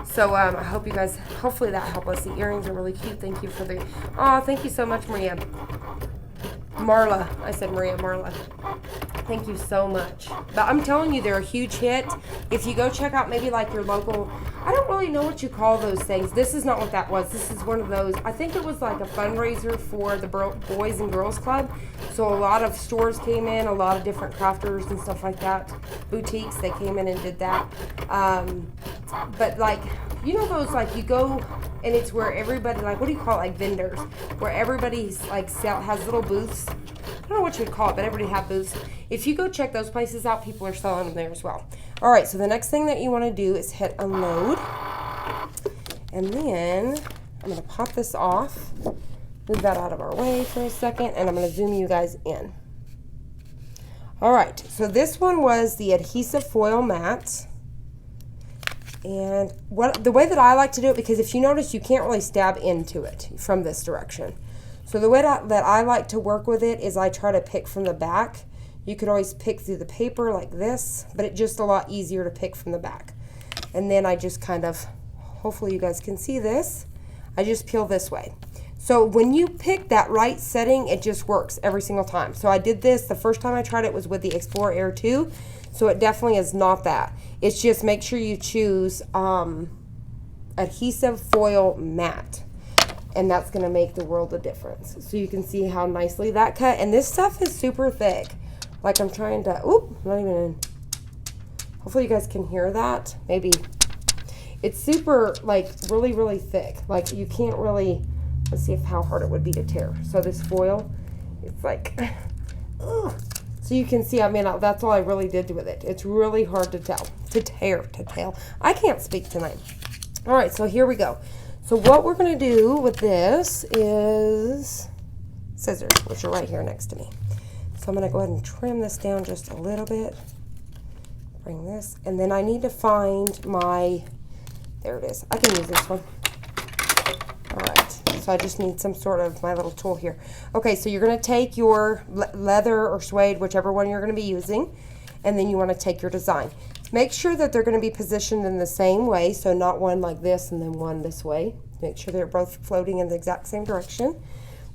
So I hope you guys, hopefully that helped us. The earrings are really cute. Thank you for the, oh, thank you so much, Maria. Marla, I said Maria, Marla. Thank you so much. But I'm telling you, they're a huge hit. If you go check out maybe like your local, I don't really know what you call those things. This is not what that was. This is one of those, I think it was like a fundraiser for the Boys and Girls Club. So a lot of stores came in, a lot of different crafters and stuff like that. Boutiques, they came in and did that. But like, you know those, like you go and it's where everybody, like, what do you call it, like vendors, where everybody's like has little booths. I don't know what you would call it, but everybody have booths. If you go check those places out, people are selling them there as well. All right, so the next thing that you want to do is hit unload. And then I'm going to pop this off, move that out of our way for a second, and I'm going to zoom you guys in. All right, so this one was the adhesive foil matte. And the way that I like to do it, because if you notice, you can't really stab into it from this direction. So the way that I like to work with it is I try to pick from the back. You could always pick through the paper like this, but it's just a lot easier to pick from the back. And then I just kind of, hopefully you guys can see this, I just peel this way. So when you pick that right setting, it just works every single time. So I did this, the first time I tried it was with the Explorer Air 2, so it definitely is not that. It's just make sure you choose Adhesive Foil Matte, and that's going to make the world of difference. So you can see how nicely that cut, and this stuff is super thick. Like I'm trying to, oop, not even in. Hopefully you guys can hear that. Maybe. It's super, like, really, really thick. Like, you can't really, let's see how hard it would be to tear. So this foil, it's like, ugh. So you can see, I mean, that's all I really did with it. It's really hard to tear. I can't speak tonight. All right, so here we go. So what we're going to do with this is scissors, which are right here next to me. So I'm going to go ahead and trim this down just a little bit. Bring this, and then I need to find my, there it is. I can use this one. All right, so I just need some sort of my little tool here. Okay, so you're going to take your leather or suede, whichever one you're going to be using, and then you want to take your design. Make sure that they're going to be positioned in the same way, so not one like this and then one this way. Make sure they're both floating in the exact same direction.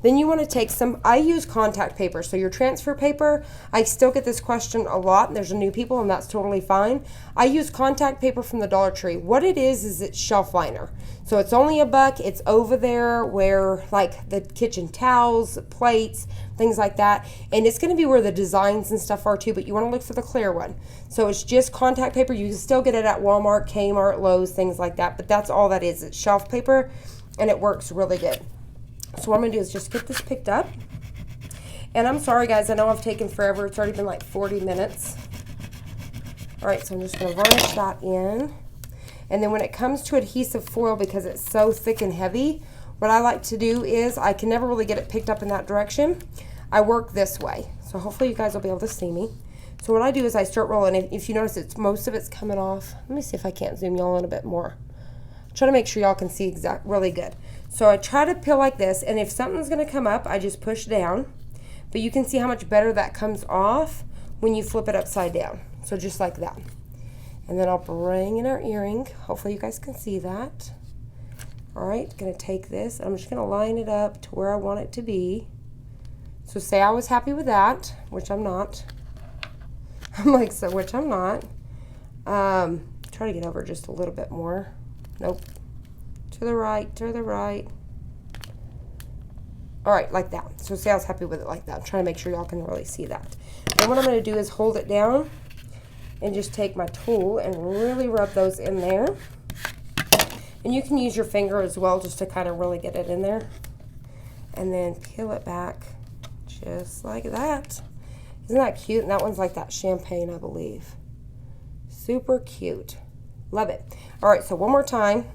Then you want to take some, I use contact paper, so your transfer paper, I still get this question a lot. There's new people, and that's totally fine. I use contact paper from the Dollar Tree. What it is it's shelf liner. So it's only $1. It's over there where, like, the kitchen towels, plates, things like that. And it's going to be where the designs and stuff are too, but you want to look for the clear one. So it's just contact paper. You can still get it at Walmart, Kmart, Lowe's, things like that, but that's all that is. It's shelf paper, and it works really good. So what I'm going to do is just get this picked up. And I'm sorry, guys. I know I've taken forever. It's already been like 40 minutes. All right, so I'm just going to varnish that in. And then when it comes to adhesive foil, because it's so thick and heavy, what I like to do is, I can never really get it picked up in that direction. I work this way. So hopefully you guys will be able to see me. So what I do is I start rolling. If you notice, most of it's coming off. Let me see if I can't zoom y'all in a bit more. Try to make sure y'all can see really good. So I try to peel like this, and if something's going to come up, I just push down. But you can see how much better that comes off when you flip it upside down. So just like that. And then I'll bring in our earring. Hopefully you guys can see that. All right, going to take this. I'm just going to line it up to where I want it to be. So say I was happy with that, which I'm not. I'm like, so, which I'm not. Try to get over just a little bit more. Nope. To the right, to the right. All right, like that. So see, I was happy with it like that. I'm trying to make sure y'all can really see that. Then what I'm going to do is hold it down and just take my tool and really rub those in there. And you can use your finger as well just to kind of really get it in there. And then peel it back just like that. Isn't that cute? And that one's like that champagne, I believe. Super cute. Love it. All right, so one more time.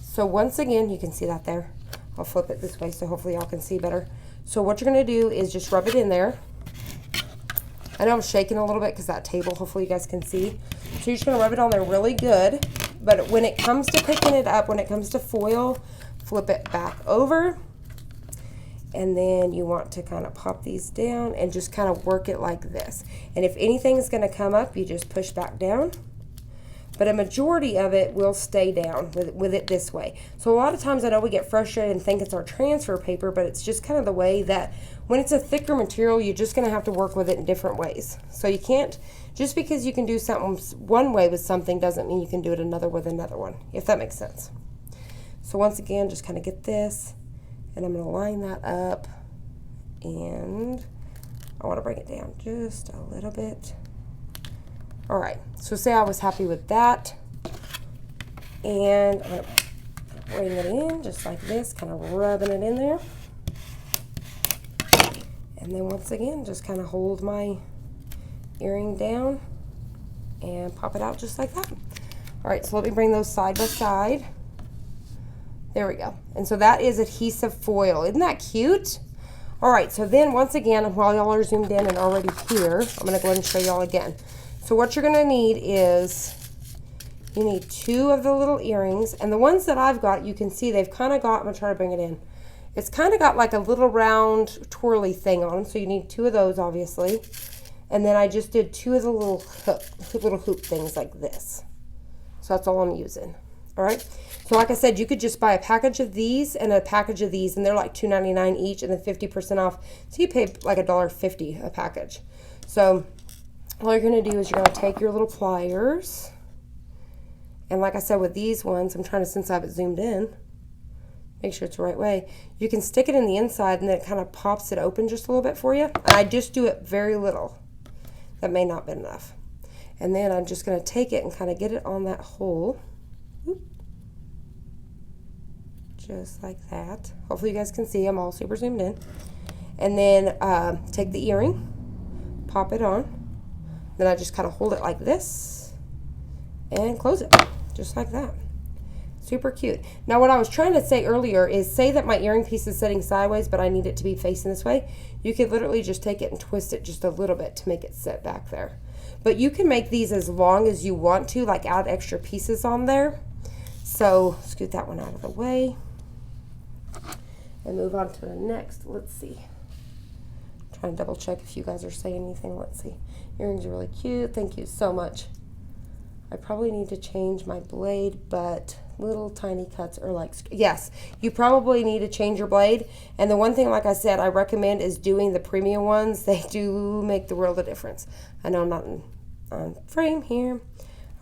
So once again, you can see that there. I'll flip it this way so hopefully y'all can see better. So what you're going to do is just rub it in there. I know I'm shaking a little bit because that table, hopefully you guys can see. So you're just going to rub it on there really good. But when it comes to picking it up, when it comes to foil, flip it back over. And then you want to kind of pop these down and just kind of work it like this. And if anything's going to come up, you just push back down. But a majority of it will stay down with it this way. So a lot of times I know we get frustrated and think it's our transfer paper, but it's just kind of the way that when it's a thicker material, you're just going to have to work with it in different ways. So you can't, just because you can do something one way with something doesn't mean you can do it another with another one, if that makes sense. So once again, just kind of get this, and I'm going to line that up, and I want to bring it down just a little bit. All right, so say I was happy with that, and I'm going to bring it in just like this, kind of rubbing it in there. And then once again, just kind of hold my earring down and pop it out just like that. All right, so let me bring those side by side. There we go. And so that is adhesive foil. Isn't that cute? All right, so then once again, while y'all are zoomed in and already here, I'm going to go ahead and show y'all again. So what you're going to need is, you need 2 of the little earrings. And the ones that I've got, you can see they've kind of got, I'm going to try to bring it in. It's kind of got like a little round twirly thing on them. So you need 2 of those, obviously. And then I just did 2 of the little hoop things like this. So that's all I'm using. All right. So like I said, you could just buy a package of these and a package of these, and they're like $2.99 each, and then 50% off. So you pay like $1.50 a package. So all you're going to do is you're going to take your little pliers, and like I said with these ones, I'm trying to, since I have it zoomed in, make sure it's the right way. You can stick it in the inside, and then it kind of pops it open just a little bit for you. And I just do it very little. That may not be enough. And then I'm just going to take it and kind of get it on that hole. Just like that. Hopefully you guys can see. I'm all super zoomed in. And then take the earring, pop it on. Then I just kind of hold it like this and close it, just like that. Super cute. Now what I was trying to say earlier is, say that my earring piece is sitting sideways, but I need it to be facing this way. You could literally just take it and twist it just a little bit to make it sit back there. But you can make these as long as you want to, like add extra pieces on there. So scoot that one out of the way and move on to the next. Let's see. Trying to double check if you guys are saying anything. Let's see. Earrings are really cute. Thank you so much. I probably need to change my blade, but little tiny cuts are like, yes, you probably need to change your blade. And the one thing, like I said, I recommend is doing the premium ones. They do make the world of difference. I know I'm not on frame here.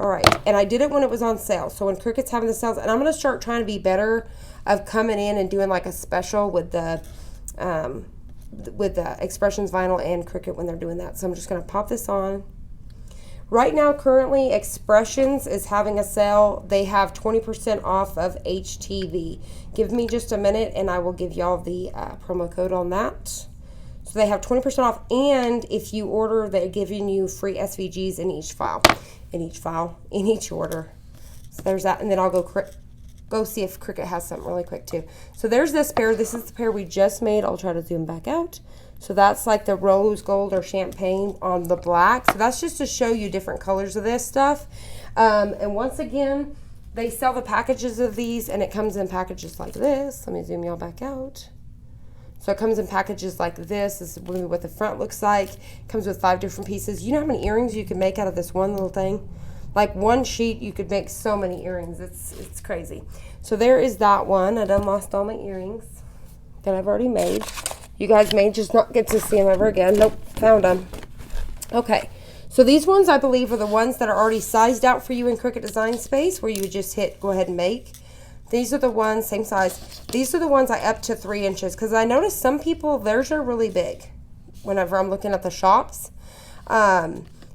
All right, and I did it when it was on sale. So when Cricut's having the sales, and I'm going to start trying to be better of coming in and doing like a special with the Expressions vinyl and Cricut when they're doing that. So I'm just going to pop this on. Right now, currently, Expressions is having a sale. They have 20% off of HTV. Give me just a minute, and I will give y'all the promo code on that. So they have 20% off, and if you order, they're giving you free SVGs in each order. So there's that, and then I'll go see if Cricut has something really quick too. So there's this pair. This is the pair we just made. I'll try to zoom back out. So that's like the rose gold or champagne on the black. So that's just to show you different colors of this stuff. And once again, they sell the packages of these, and it comes in packages like this. Let me zoom y'all back out. So it comes in packages like this. This is what the front looks like. It comes with 5 different pieces. You know how many earrings you can make out of this one little thing? Like one sheet, you could make so many earrings. It's crazy. So there is that one. I done lost all my earrings that I've already made. You guys may just not get to see them ever again. Nope, found them. Okay, so these ones I believe are the ones that are already sized out for you in Cricut Design Space, where you would just hit go ahead and make. These are the ones, same size. These are the ones I up to 3 inches, because I noticed some people, theirs are really big whenever I'm looking at the shops.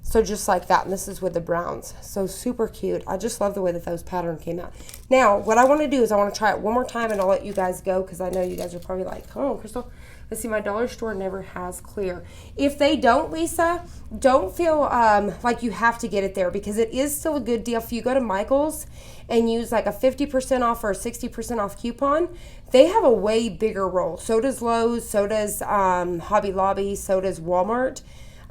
So just like that, and this is with the browns. So super cute. I just love the way that those patterns came out. Now, what I want to do is I want to try it one more time, and I'll let you guys go, because I know you guys are probably like, oh, Crystal, let's see, my dollar store never has clear. If they don't, Lisa, don't feel like you have to get it there, because it is still a good deal. If you go to Michael's and use like a 50% off or a 60% off coupon, they have a way bigger roll. So does Lowe's, so does Hobby Lobby, so does Walmart.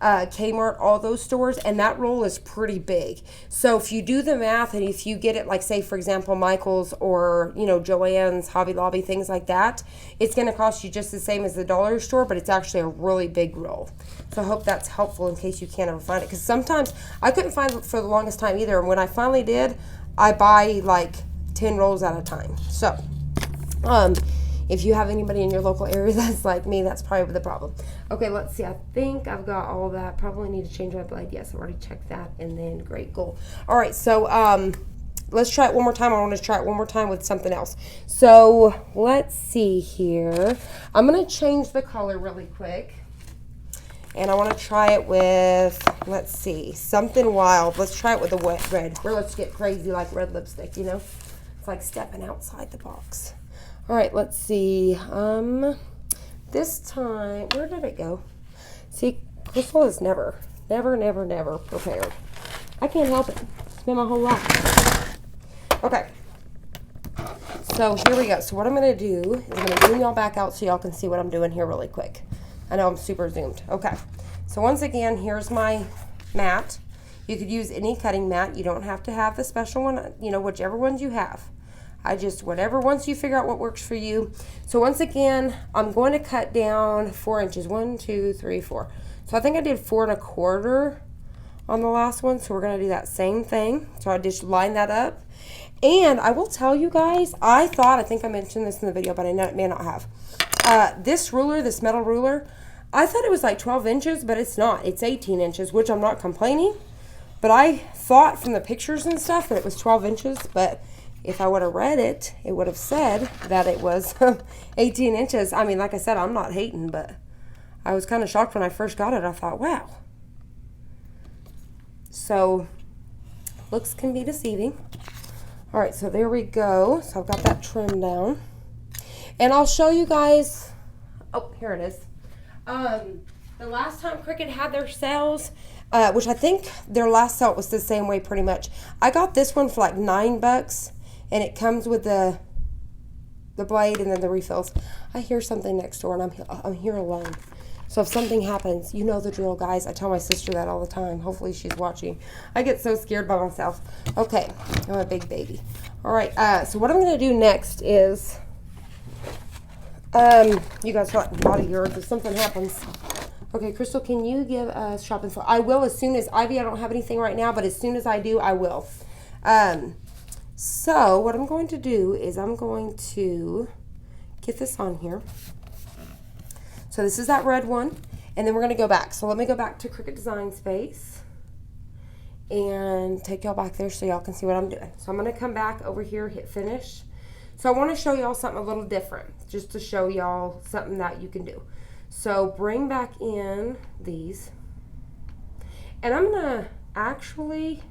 Kmart, all those stores, and that roll is pretty big. So if you do the math, and if you get it, like say for example Michael's or Joann's, Hobby Lobby, things like that, it's going to cost you just the same as the dollar store, but it's actually a really big roll. So I hope that's helpful in case you can't ever find it, because sometimes I couldn't find it for the longest time either, and when I finally did, I buy like 10 rolls at a time. So if you have anybody in your local area that's like me, that's probably the problem. Okay, let's see. I think I've got all that. Probably need to change my blade. Yes, I've already checked that. And then great, goal. All right, so let's try it one more time. I want to try it one more time with something else. So let's see here. I'm going to change the color really quick. And I want to try it with, let's see, something wild. Let's try it with a wet red. Or let's get crazy like red lipstick, It's like stepping outside the box. All right, let's see. This time, where did it go? See, Crystal is never prepared. I can't help it. It's been my whole life. Okay. So here we go. So what I'm going to do is I'm going to zoom y'all back out so y'all can see what I'm doing here really quick. I know I'm super zoomed. Okay. So once again, here's my mat. You could use any cutting mat. You don't have to have the special one, whichever ones you have. Whatever, once you figure out what works for you. So once again, I'm going to cut down 4 inches. 1, 2, 3, 4. So I think I did 4 1/4 on the last one, so we're going to do that same thing. So I just line that up. And I will tell you guys, I think I mentioned this in the video, but I may not have. This ruler, this metal ruler, I thought it was like 12 inches, but it's not. It's 18 inches, which I'm not complaining. But I thought from the pictures and stuff that it was 12 inches, but if I would have read it, it would have said that it was 18 inches. I mean, like I said, I'm not hating, but I was kind of shocked when I first got it. I thought, wow. So, looks can be deceiving. All right, so there we go. So I've got that trimmed down. And I'll show you guys, oh, here it is. The last time Cricut had their sales, which I think their last sale was the same way pretty much. I got this one for like $9, and it comes with the blade and then the refills. I hear something next door, and I'm here alone. So if something happens, you know the drill, guys. I tell my sister that all the time. Hopefully she's watching. I get so scared by myself. Okay, I'm a big baby. All right, so what I'm going to do next is, you guys are like naughty yours if something happens. Okay, Crystal, can you give us shop info? I will as soon as, Ivy, I don't have anything right now, but as soon as I do, I will. So what I'm going to do is I'm going to get this on here. So this is that red one, and then we're going to go back. So let me go back to Cricut Design Space and take y'all back there so y'all can see what I'm doing. So I'm going to come back over here, hit finish. So I want to show y'all something a little different, just to show y'all something that you can do. So bring back in these, and I'm going to actually,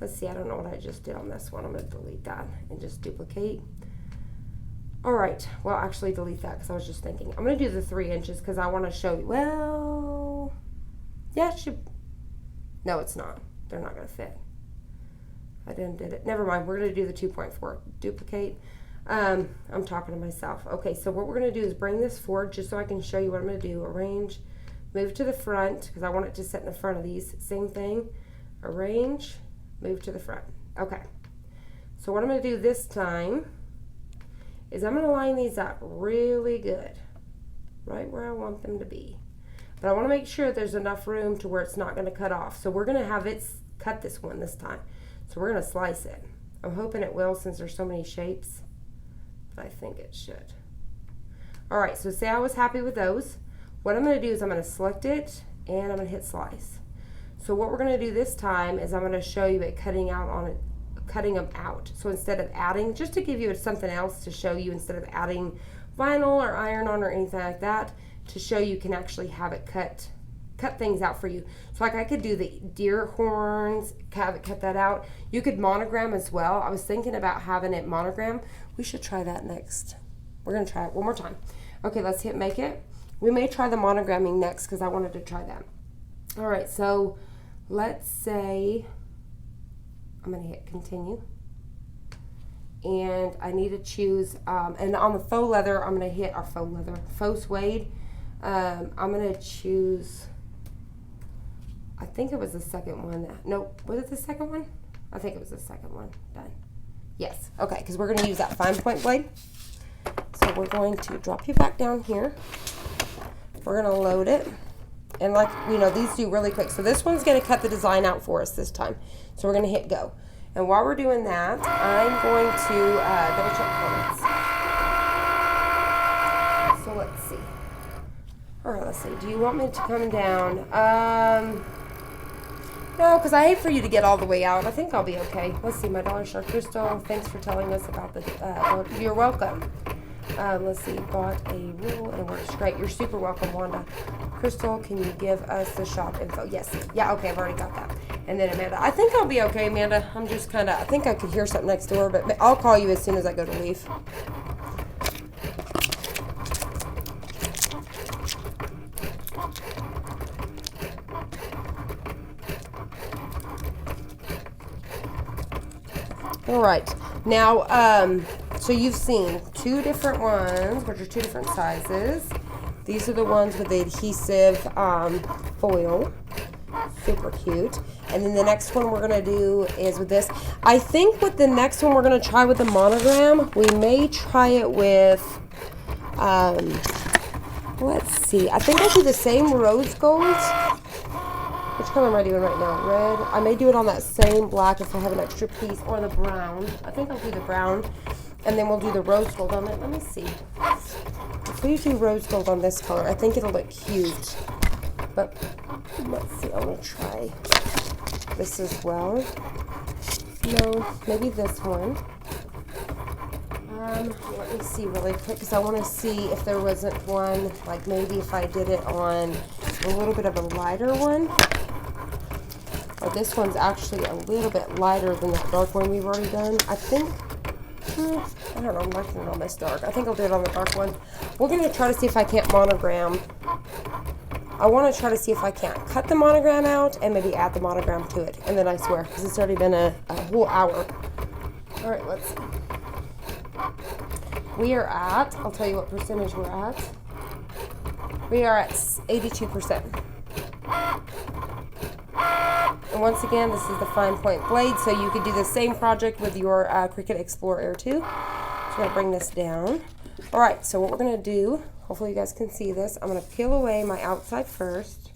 let's see, I don't know what I just did on this one. I'm going to delete that and just duplicate. All right, well, actually delete that because I was just thinking. I'm going to do the 3 inches because I want to show you. Well, yeah, it should. No, it's not. They're not going to fit. I did it. Never mind. We're going to do the 2.4. Duplicate. I'm talking to myself. Okay, so what we're going to do is bring this forward just so I can show you what I'm going to do. Arrange, move to the front because I want it to sit in the front of these. Same thing. Arrange, move to the front. Okay. So what I'm going to do this time is I'm going to line these up really good, right where I want them to be. But I want to make sure there's enough room to where it's not going to cut off. So we're going to have it cut this one this time. So we're going to slice it. I'm hoping it will since there's so many shapes, but I think it should. All right, so say I was happy with those. What I'm going to do is I'm going to select it and I'm going to hit slice. So what we're going to do this time is I'm going to show you it cutting out on it. Cutting them out. So instead of adding, just to give you something else to show you, instead of adding vinyl or iron-on or anything like that, to show you can actually have it cut things out for you. So like I could do the deer horns, have it cut that out. You could monogram as well. I was thinking about having it monogram. We should try that next. We're going to try it one more time. Okay, let's hit make it. We may try the monogramming next because I wanted to try that. All right, so let's say I'm going to hit continue, and I need to choose, and on the faux leather, I'm going to hit our faux suede. I'm going to choose, I think it was the second one. Nope, was it the second one? I think it was the second one. Done. Yes, okay, because we're going to use that fine point blade. So we're going to drop you back down here. We're going to load it. And like, you know, these do really quick. So this one's going to cut the design out for us this time. So we're going to hit go. And while we're doing that, I'm going to double check comments. So let's see. All right, let's see. Do you want me to come down? No, because I hate for you to get all the way out. I think I'll be okay. Let's see. My dollar store Crystal, thanks for telling us about the, you're welcome. Let's see, bought a rule and it works great. You're super welcome, Wanda. Crystal, can you give us the shop info? Yes. Yeah, okay, I've already got that. And then Amanda, I think I'll be okay, Amanda. I'm just kind of, I think I could hear something next door, but I'll call you as soon as I go to leave. All right, now, so you've seen 2 different ones, which are 2 different sizes. These are the ones with the adhesive foil. Super cute. And then the next one we're going to do is with this. I think with the next one we're going to try with the monogram. We may try it with, let's see. I think I'll do the same rose gold. Which color am I doing right now? Red. I may do it on that same black if I have an extra piece, or the brown. I think I'll do the brown, and then we'll do the rose gold on it. Let me see. If we do rose gold on this color, I think it'll look cute. But let's see. I'm gonna try this as well. No, maybe this one. Let me see really quick, because I want to see if there wasn't one, like maybe if I did it on a little bit of a lighter one. Or this one's actually a little bit lighter than that dark one we've already done. I think, I don't know, I'm liking it on this dark. I think I'll do it on the dark one. We're going to try to see if I can't monogram. I want to try to see if I can't cut the monogram out and maybe add the monogram to it. And then I swear, because it's already been a whole hour. All right, let's see. We are at, I'll tell you what percentage we're at. We are at 82%. And once again, this is the fine point blade, so you could do the same project with your Cricut Explorer Air 2. So I'm going to bring this down. All right, so what we're going to do, hopefully you guys can see this, I'm going to peel away my outside first.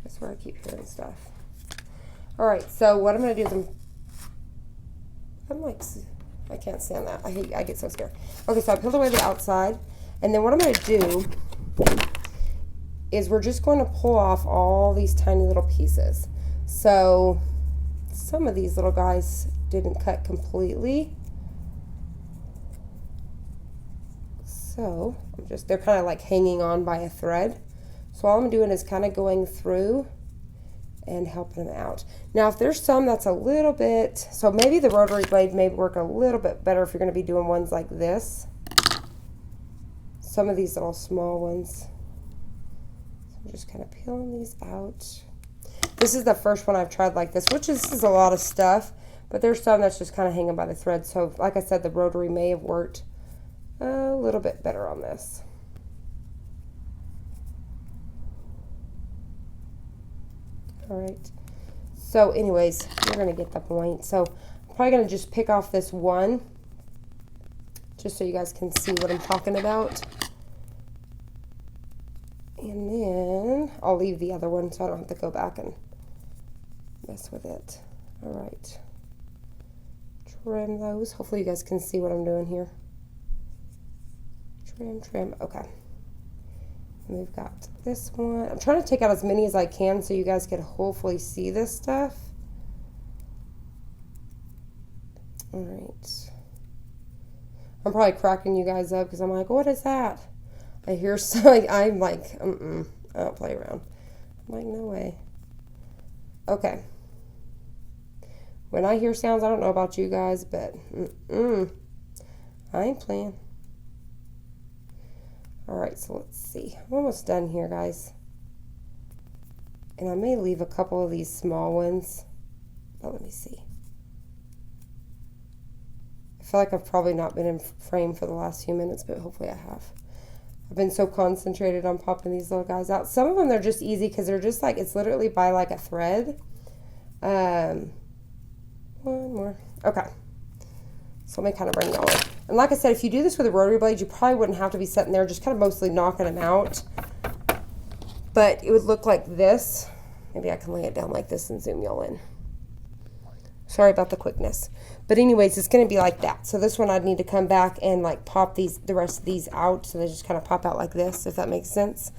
That's where I keep hearing stuff. All right, so what I'm going to do is I can't stand that. I get so scared. Okay, so I peeled away the outside, and then what I'm going to do is we're just going to pull off all these tiny little pieces. So some of these little guys didn't cut completely. So they're kind of like hanging on by a thread. So all I'm doing is kind of going through and helping them out. Now, if there's some that's a little bit, so maybe the rotary blade may work a little bit better if you're going to be doing ones like this. Some of these little small ones. So I'm just kind of peeling these out. This is the first one I've tried like this, which is a lot of stuff, but there's some that's just kind of hanging by the thread. So like I said, the rotary may have worked a little bit better on this. All right, so anyways, you're going to get the point. So I'm probably going to just pick off this one, just so you guys can see what I'm talking about. And then I'll leave the other one so I don't have to go back and mess with it. All right, trim those. Hopefully you guys can see what I'm doing here. Trim, okay. And we've got this one. I'm trying to take out as many as I can so you guys can hopefully see this stuff. All right. I'm probably cracking you guys up because I'm like, what is that? I hear something. I'm like, I don't play around. I'm like, no way. Okay. When I hear sounds, I don't know about you guys, but I ain't playing. All right, so let's see. I'm almost done here, guys. And I may leave a couple of these small ones, but let me see. I feel like I've probably not been in frame for the last few minutes, but hopefully I have. I've been so concentrated on popping these little guys out. Some of them, they're just easy because they're just like, it's literally by like a thread. One more. Okay. So let me kind of bring that one. And like I said, if you do this with a rotary blade, you probably wouldn't have to be sitting there just kind of mostly knocking them out. But it would look like this. Maybe I can lay it down like this and zoom y'all in. Sorry about the quickness. But anyways, it's going to be like that. So this one I'd need to come back and like pop the rest of these out. So they just kind of pop out like this, if that makes sense.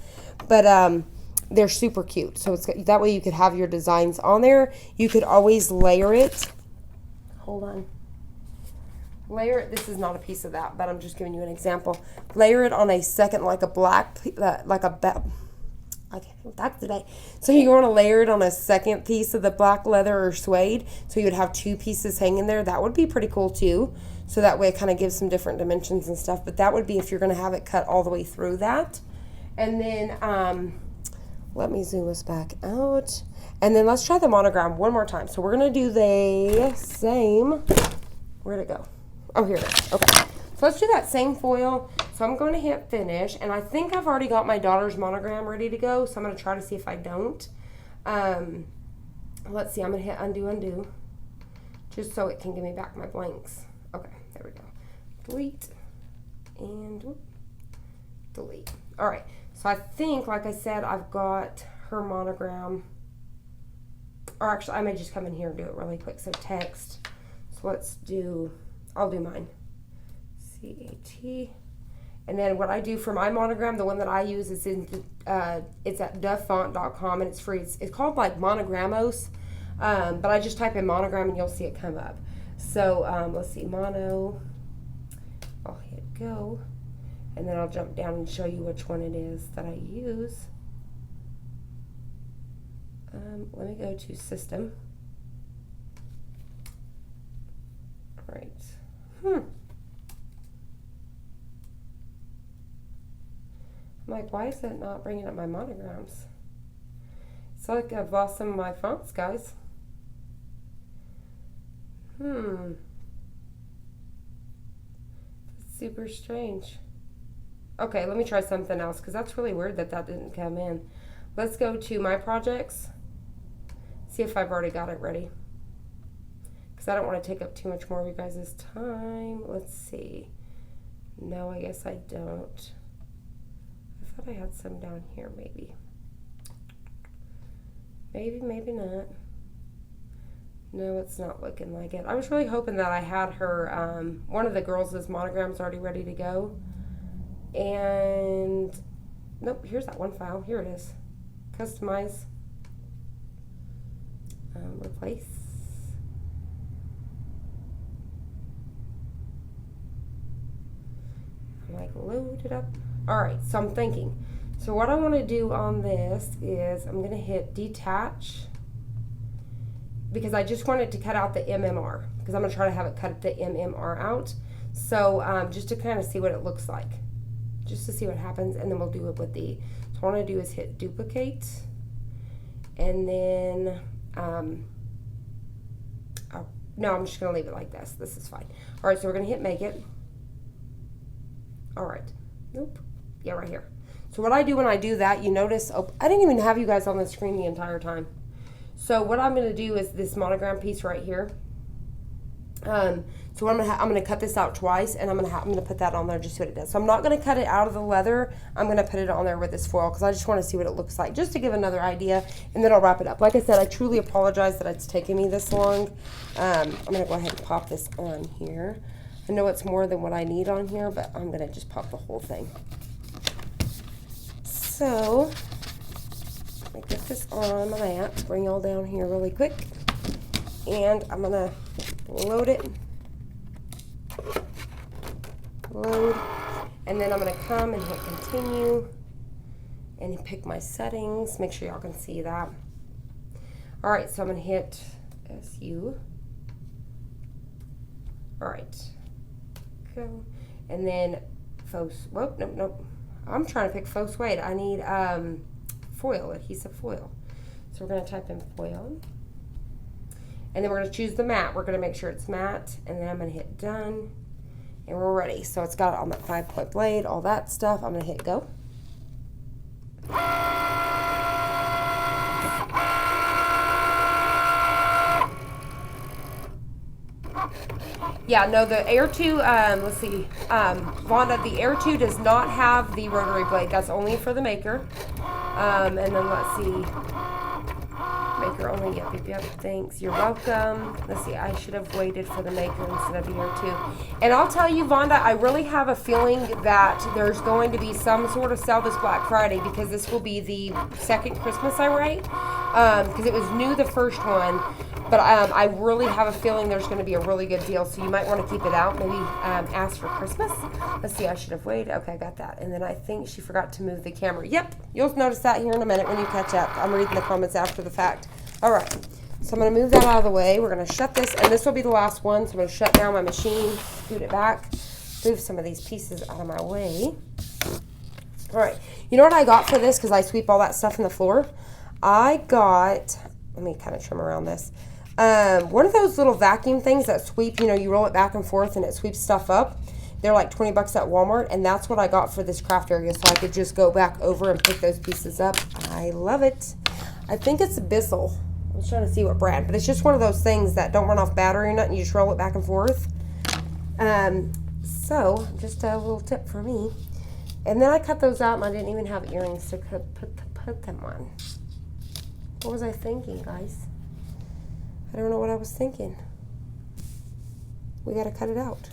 But they're super cute. So it's that way you could have your designs on there. You could always layer it. Hold on. Layer it. This is not a piece of that, but I'm just giving you an example. Layer it on a second, like a black, like a I can't talk today. So you want to layer it on a second piece of the black leather or suede, so you would have two pieces hanging there. That would be pretty cool too. So that way it kind of gives some different dimensions and stuff. But that would be if you're going to have it cut all the way through that. And then let me zoom us back out. And then let's try the monogram one more time. So we're going to do the same. Where'd it go? Oh, here it is. Okay. So let's do that same foil. So I'm going to hit finish. And I think I've already got my daughter's monogram ready to go. So I'm going to try to see if I don't. Let's see. I'm going to hit undo. Just so it can give me back my blanks. Okay. There we go. Delete. And delete. All right. So So I think, like I said, I've got her monogram. Or actually, I may just come in here and do it really quick. So text. So let's do, I'll do mine. CAT. And then what I do for my monogram, the one that I use is it's at duffont.com, and it's free. It's called like Monogramos, but I just type in monogram and you'll see it come up. So let's see, mono. I'll hit go, and then I'll jump down and show you which one it is that I use. Let me go to system. All right. I'm like, why is it not bringing up my monograms? It's like I've lost some of my fonts, guys. That's super strange. Okay, let me try something else, because that's really weird that that didn't come in. Let's go to my projects. See if I've already got it ready, because I don't want to take up too much more of you guys' time. Let's see. No, I guess I don't. I thought I had some down here, maybe. Maybe not. No, it's not looking like it. I was really hoping that I had her, one of the girls' monograms already ready to go. And, nope, here's that one file. Here it is. Customize. Replace. I'm like, load it up. Alright, so I'm thinking. So what I want to do on this is I'm going to hit detach, because I just wanted to cut out the MMR, because I'm going to try to have it cut the MMR out. So just to kind of see what it looks like. Just to see what happens, and then we'll do it with the, so what I want to do is hit duplicate, and then, no, I'm just going to leave it like this. This is fine. Alright, so we're going to hit make it. Alright. Nope. Yeah, right here. So what I do when I do that, you notice, oh, I didn't even have you guys on the screen the entire time. So what I'm going to do is this monogram piece right here. So what I'm going to cut this out twice, and I'm going to put that on there just so what it does. So I'm not going to cut it out of the leather. I'm going to put it on there with this foil, because I just want to see what it looks like, just to give another idea, and then I'll wrap it up. Like I said, I truly apologize that it's taken me this long. I'm going to go ahead and pop this on here. I know it's more than what I need on here, but I'm going to just pop the whole thing. So, let me get this on my mat, bring y'all down here really quick, and I'm going to load it, load, and then I'm going to come and hit continue, and pick my settings, make sure y'all can see that. Alright, so I'm going to hit SU. Alright, go, and then faux, whoop, nope. I'm trying to pick faux suede. I need foil, adhesive foil. So we're going to type in foil. And then we're going to choose the matte. We're going to make sure it's matte. And then I'm going to hit done. And we're ready. So it's got it on that 5-point blade, all that stuff. I'm going to hit go. Yeah, no, the Air 2, let's see, Vonda, the Air 2 does not have the rotary blade. That's only for the maker. And then let's see, maker only, yep, thanks, you're welcome. Let's see, I should have waited for the maker instead of the Air 2. And I'll tell you, Vonda, I really have a feeling that there's going to be some sort of sale this Black Friday, because this will be the second Christmas I write, because it was new the first one. But I really have a feeling there's going to be a really good deal, so you might want to keep it out. Maybe ask for Christmas. Let's see, I should have waited. Okay, I got that. And then I think she forgot to move the camera. Yep, you'll notice that here in a minute when you catch up. I'm reading the comments after the fact. All right, so I'm going to move that out of the way. We're going to shut this, and this will be the last one. So I'm going to shut down my machine, scoot it back, move some of these pieces out of my way. All right, you know what I got for this, because I sweep all that stuff in the floor? I got, let me kind of trim around this. One of those little vacuum things that sweep, you know, you roll it back and forth and it sweeps stuff up. They're like 20 bucks at Walmart, and that's what I got for this craft area, so I could just go back over and pick those pieces up. I love it. I think it's a Bissell. I was trying to see what brand, but it's just one of those things that don't run off battery or nothing. You just roll it back and forth. So just a little tip for me. And then I cut those out and I didn't even have earrings to put them on. What was I thinking, guys? I don't know what I was thinking. We gotta cut it out.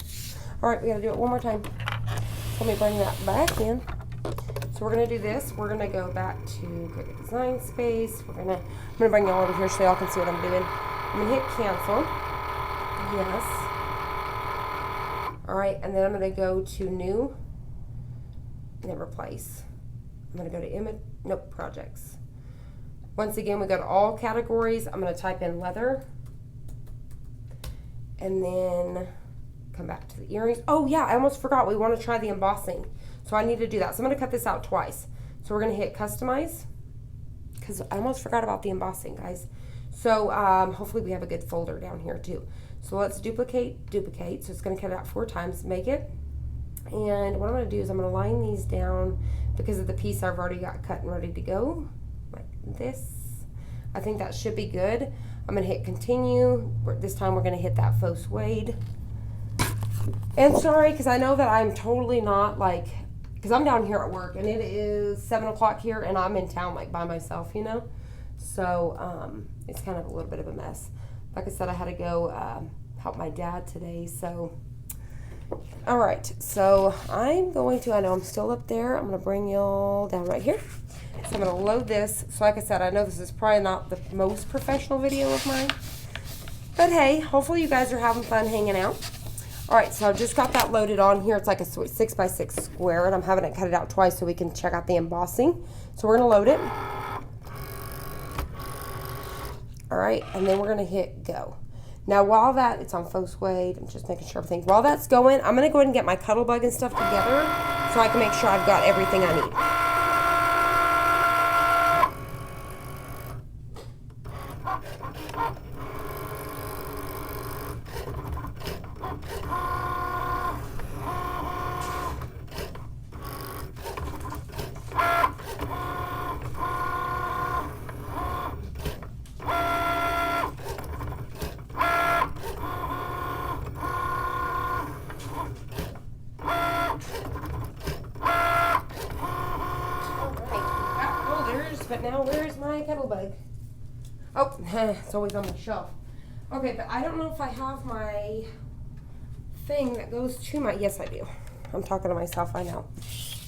All right, we gotta do it one more time. Let me bring that back in. So we're gonna do this. We're gonna go back to Cricut Design Space. I'm gonna bring y'all over here so y'all can see what I'm doing. I'm gonna hit cancel. Yes. All right, and then I'm gonna go to new, and then replace. I'm gonna go to image, nope, projects. Once again, we go to all categories. I'm gonna type in leather, and then come back to the earrings. Oh yeah, I almost forgot. We want to try the embossing. So I need to do that. So I'm going to cut this out twice. So we're going to hit customize, because I almost forgot about the embossing, guys. So hopefully we have a good folder down here too. So let's duplicate. So it's going to cut it out 4 times, make it. And what I'm going to do is I'm going to line these down because of the piece I've already got cut and ready to go, like this. I think that should be good. I'm going to hit continue. This time we're going to hit that faux suede. And sorry, because I know that I'm totally not like, because I'm down here at work and it is 7 o'clock here and I'm in town like by myself, you know. So it's kind of a little bit of a mess. Like I said, I had to go help my dad today. So, all right. So I'm going to, I know I'm still up there. I'm going to bring y'all down right here. So I'm going to load this. So like I said, I know this is probably not the most professional video of mine. But hey, hopefully you guys are having fun hanging out. All right, so I've just got that loaded on here. It's like a 6x6 square, and I'm having it cut it out twice so we can check out the embossing. So we're going to load it. All right, and then we're going to hit go. Now, while that, it's on faux suede. I'm just making sure everything. While that's going, I'm going to go ahead and get my cuddle bug and stuff together so I can make sure I've got everything I need. But now where's my kettle bug? Oh, it's always on the shelf. Okay, but I don't know if I have my thing that goes to my, yes I do. I'm talking to myself, I know.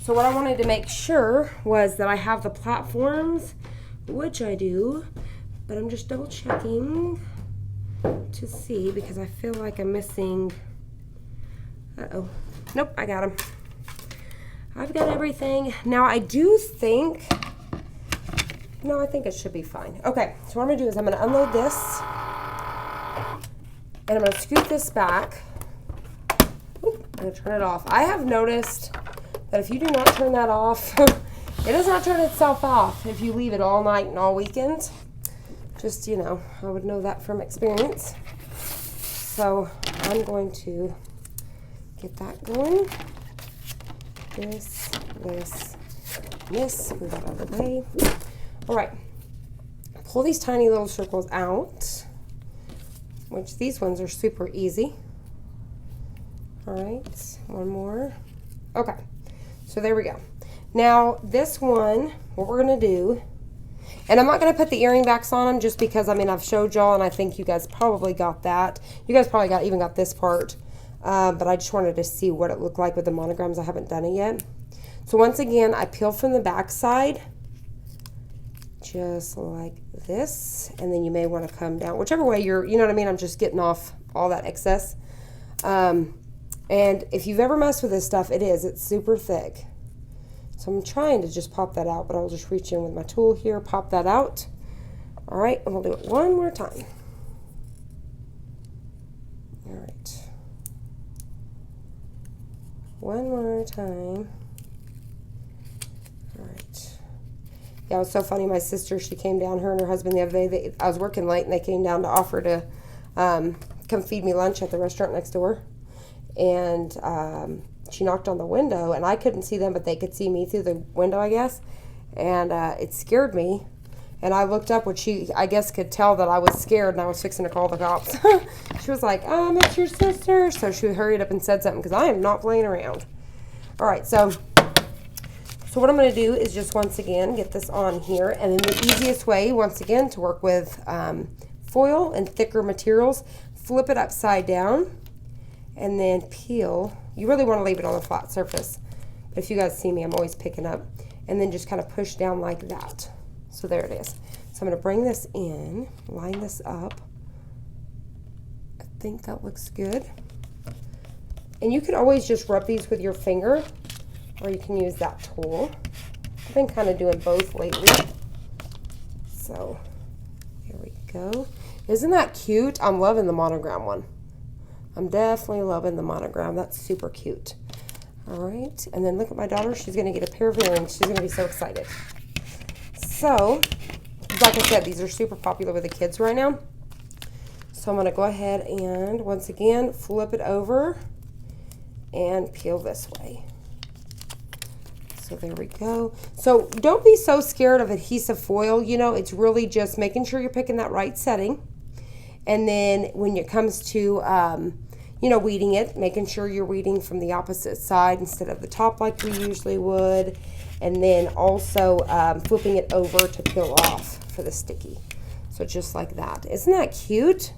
So what I wanted to make sure was that I have the platforms, which I do, but I'm just double checking to see because I feel like I'm missing, uh-oh. Nope, I got them. I've got everything. Now I do think, no, I think it should be fine. Okay, so what I'm gonna do is I'm gonna unload this and I'm gonna scoot this back. Oop, I'm gonna turn it off. I have noticed that if you do not turn that off, it does not turn itself off if you leave it all night and all weekend. Just, you know, I would know that from experience. So I'm going to get that going. This, move that out of the way. All right, pull these tiny little circles out, which these ones are super easy. All right, one more. Okay, so there we go. Now this one, what we're gonna do, and I'm not gonna put the earring backs on them just because, I mean, I've showed y'all and I think you guys probably got that. You guys probably even got this part, but I just wanted to see what it looked like with the monograms. I haven't done it yet. So once again, I peel from the back side, just like this, and then you may want to come down whichever way you're, you know what I mean, I'm just getting off all that excess. And if you've ever messed with this stuff, it's super thick. So I'm trying to just pop that out, but I'll just reach in with my tool here, pop that out. All right, and we'll do it one more time. All right, one more time. All right. Yeah, it was so funny. My sister, she came down, her and her husband the other day. I was working late, and they came down to offer to come feed me lunch at the restaurant next door. And she knocked on the window, and I couldn't see them, but they could see me through the window, I guess. And it scared me. And I looked up, which she, I guess, could tell that I was scared, and I was fixing to call the cops. She was like, it's your sister. So she hurried up and said something, because I am not playing around. All right, so So what I'm going to do is just once again get this on here, and then the easiest way once again to work with foil and thicker materials, flip it upside down and then peel. You really want to leave it on a flat surface, but if you guys see me, I'm always picking up, and then just kind of push down like that. So there it is. So I'm going to bring this in, line this up. I think that looks good. And you can always just rub these with your finger, or you can use that tool. I've been kind of doing both lately. So here we go. Isn't that cute? I'm loving the monogram one. I'm definitely loving the monogram. That's super cute. All right, and then look at my daughter. She's going to get a pair of earrings. She's going to be so excited. So, like I said, these are super popular with the kids right now. So I'm going to go ahead and, once again, flip it over and peel this way. So there we go. So don't be so scared of adhesive foil. You know, it's really just making sure you're picking that right setting. And then when it comes to, you know, weeding it, making sure you're weeding from the opposite side instead of the top like we usually would. And then also flipping it over to peel off for the sticky. So just like that. Isn't that cute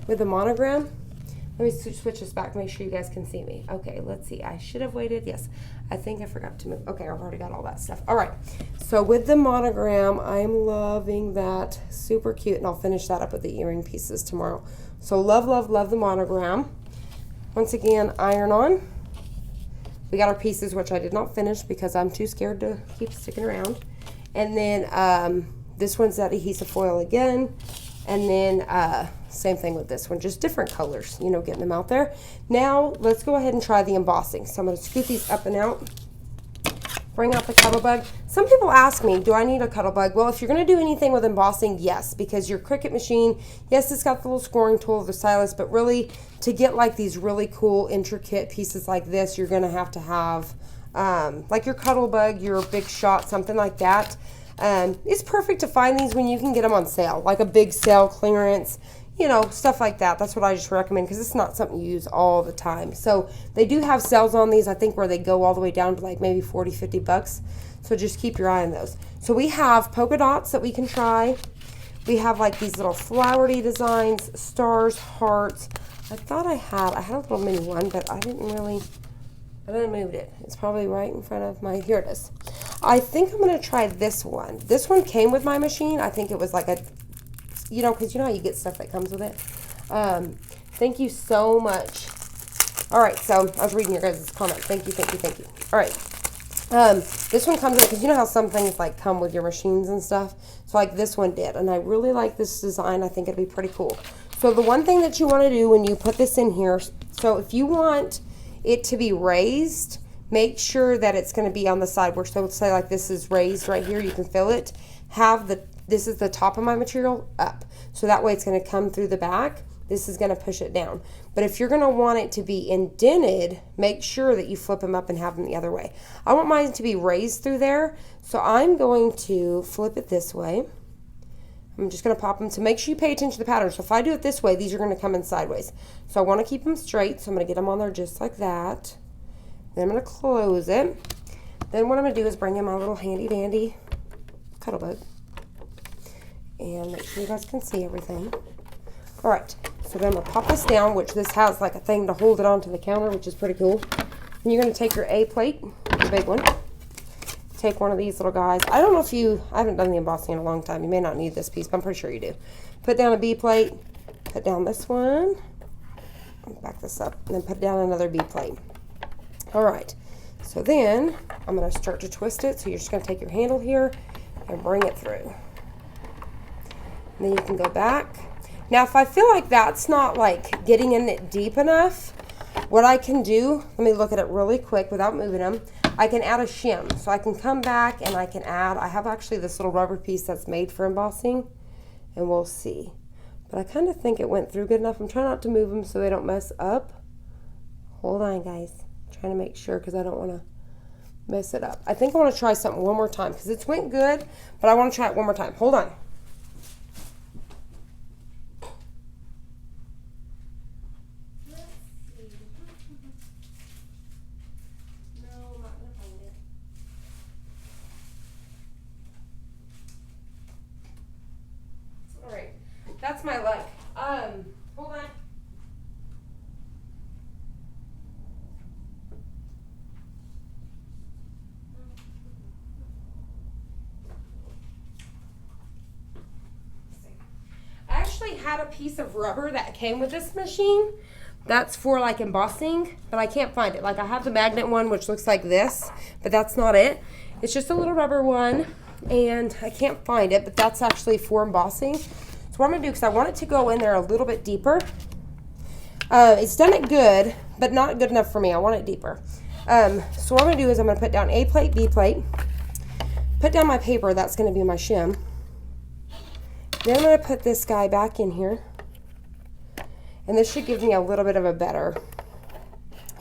with the monogram? Let me switch this back, make sure you guys can see me. Okay, let's see. I should have waited. Yes, I think I forgot to move. Okay, I've already got all that stuff. All right, so with the monogram, I'm loving that. Super cute, and I'll finish that up with the earring pieces tomorrow. So love, love, love the monogram. Once again, iron on. We got our pieces, which I did not finish because I'm too scared to keep sticking around. And then this one's that adhesive foil again. And then same thing with this one, just different colors, you know, getting them out there. Now, let's go ahead and try the embossing. So I'm going to scoot these up and out, bring out the cuddle bug. Some people ask me, do I need a cuddle bug? Well, if you're going to do anything with embossing, yes, because your Cricut machine, yes, it's got the little scoring tool, the stylus, but really, to get like these really cool, intricate pieces like this, you're going to have like your cuddle bug, your big shot, something like that. It's perfect to find these when you can get them on sale, like a big sale clearance, you know, stuff like that. That's what I just recommend because it's not something you use all the time. So they do have sales on these, I think, where they go all the way down to like maybe 40, 50 bucks. So just keep your eye on those. So we have polka dots that we can try. We have like these little flowery designs, stars, hearts. I thought I had a little mini one, but I didn't move it. It's probably right in front of my, here it is. I think I'm going to try this one. This one came with my machine. I think it was like a, you know, because you know how you get stuff that comes with it. Thank you so much. All right, so I was reading your guys' comment. Thank you, thank you, thank you. All right. This one comes with, because you know how some things like come with your machines and stuff? So like this one did, and I really like this design. I think it'd be pretty cool. So the one thing that you want to do when you put this in here, so if you want it to be raised, make sure that it's going to be on the side where, so let's say like this is raised right here, you can feel it. This is the top of my material up. So that way it's going to come through the back. This is going to push it down. But if you're going to want it to be indented, make sure that you flip them up and have them the other way. I want mine to be raised through there. So I'm going to flip it this way. I'm just going to pop them. So make sure you pay attention to the pattern. So if I do it this way, these are going to come in sideways. So I want to keep them straight. So I'm going to get them on there just like that. Then I'm going to close it. Then what I'm going to do is bring in my little handy dandy cuddle bug. And make sure you guys can see everything. All right, so then I'm going to pop this down, which this has like a thing to hold it onto the counter, which is pretty cool. And you're going to take your A plate, the big one. Take one of these little guys. I don't know if I haven't done the embossing in a long time. You may not need this piece, but I'm pretty sure you do. Put down a B plate, put down this one. Back this up, and then put down another B plate. All right, so then I'm going to start to twist it. So you're just going to take your handle here and bring it through. And then you can go back. Now, if I feel like that's not like getting in it deep enough, what I can do, let me look at it really quick without moving them. I can add a shim. So I can come back and I can add, I have actually this little rubber piece that's made for embossing, and we'll see. But I kind of think it went through good enough. I'm trying not to move them so they don't mess up. Hold on, guys. I'm trying to make sure because I don't want to mess it up. I think I want to try something one more time because it's went good, but I want to try it one more time. Hold on. that's my luck. Hold on. I actually had a piece of rubber that came with this machine. That's for like embossing, but I can't find it. Like I have the magnet one, which looks like this, but that's not it. It's just a little rubber one, and I can't find it, but that's actually for embossing. So what I'm gonna do, because I want it to go in there a little bit deeper. It's done it good, but not good enough for me. I want it deeper. So what I'm gonna do is I'm gonna put down A plate, B plate, put down my paper, that's gonna be my shim. Then I'm gonna put this guy back in here. And this should give me a little bit of a better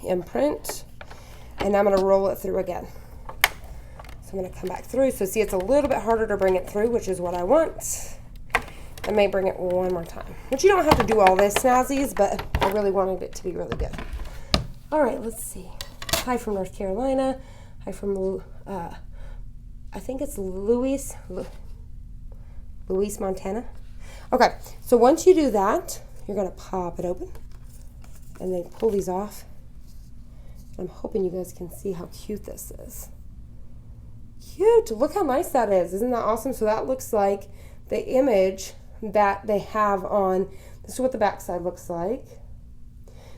imprint. And I'm going to roll it through again. So I'm going to come back through. So see, it's a little bit harder to bring it through, which is what I want. I may bring it one more time. But you don't have to do all this snazzies, but I really wanted it to be really good. All right, let's see. Hi from North Carolina. Hi from, I think it's Louis, Montana. Okay, so once you do that, you're going to pop it open and then pull these off. I'm hoping you guys can see how cute this is. Cute! Look how nice that is. Isn't that awesome? So that looks like the image that they have on, this is what the back side looks like.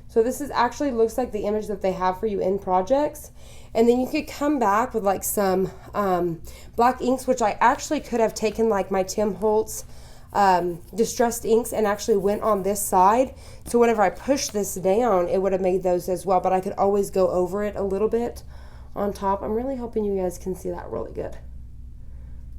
So this is actually looks like the image that they have for you in projects. And then you could come back with like some black inks, which I actually could have taken like my Tim Holtz distressed inks and actually went on this side, so whenever I push this down it would have made those as well, but I could always go over it a little bit on top. I'm really hoping you guys can see that really good,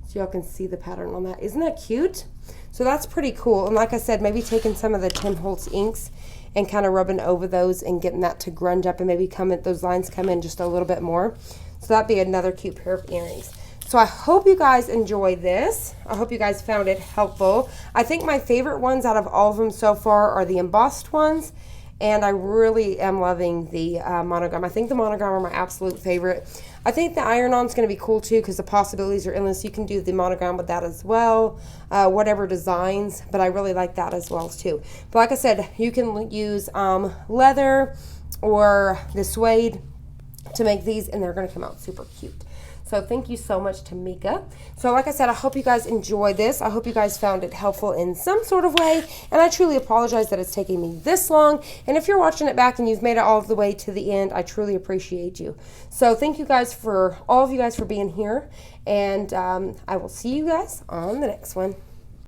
so y'all can see the pattern on that. Isn't that cute? So that's pretty cool. And like I said, maybe taking some of the Tim Holtz inks and kind of rubbing over those and getting that to grunge up and maybe those lines come in just a little bit more. So that'd be another cute pair of earrings. So I hope you guys enjoyed this. I hope you guys found it helpful. I think my favorite ones out of all of them so far are the embossed ones, and I really am loving the monogram. I think the monogram are my absolute favorite. I think the iron-on is going to be cool too, because the possibilities are endless. You can do the monogram with that as well, whatever designs, but I really like that as well too. But like I said, you can use leather or the suede to make these, and they're going to come out super cute. So thank you so much, Tamika. So like I said, I hope you guys enjoyed this. I hope you guys found it helpful in some sort of way. And I truly apologize that it's taking me this long. And if you're watching it back and you've made it all the way to the end, I truly appreciate you. So thank you guys for, all of you guys for being here. And I will see you guys on the next one.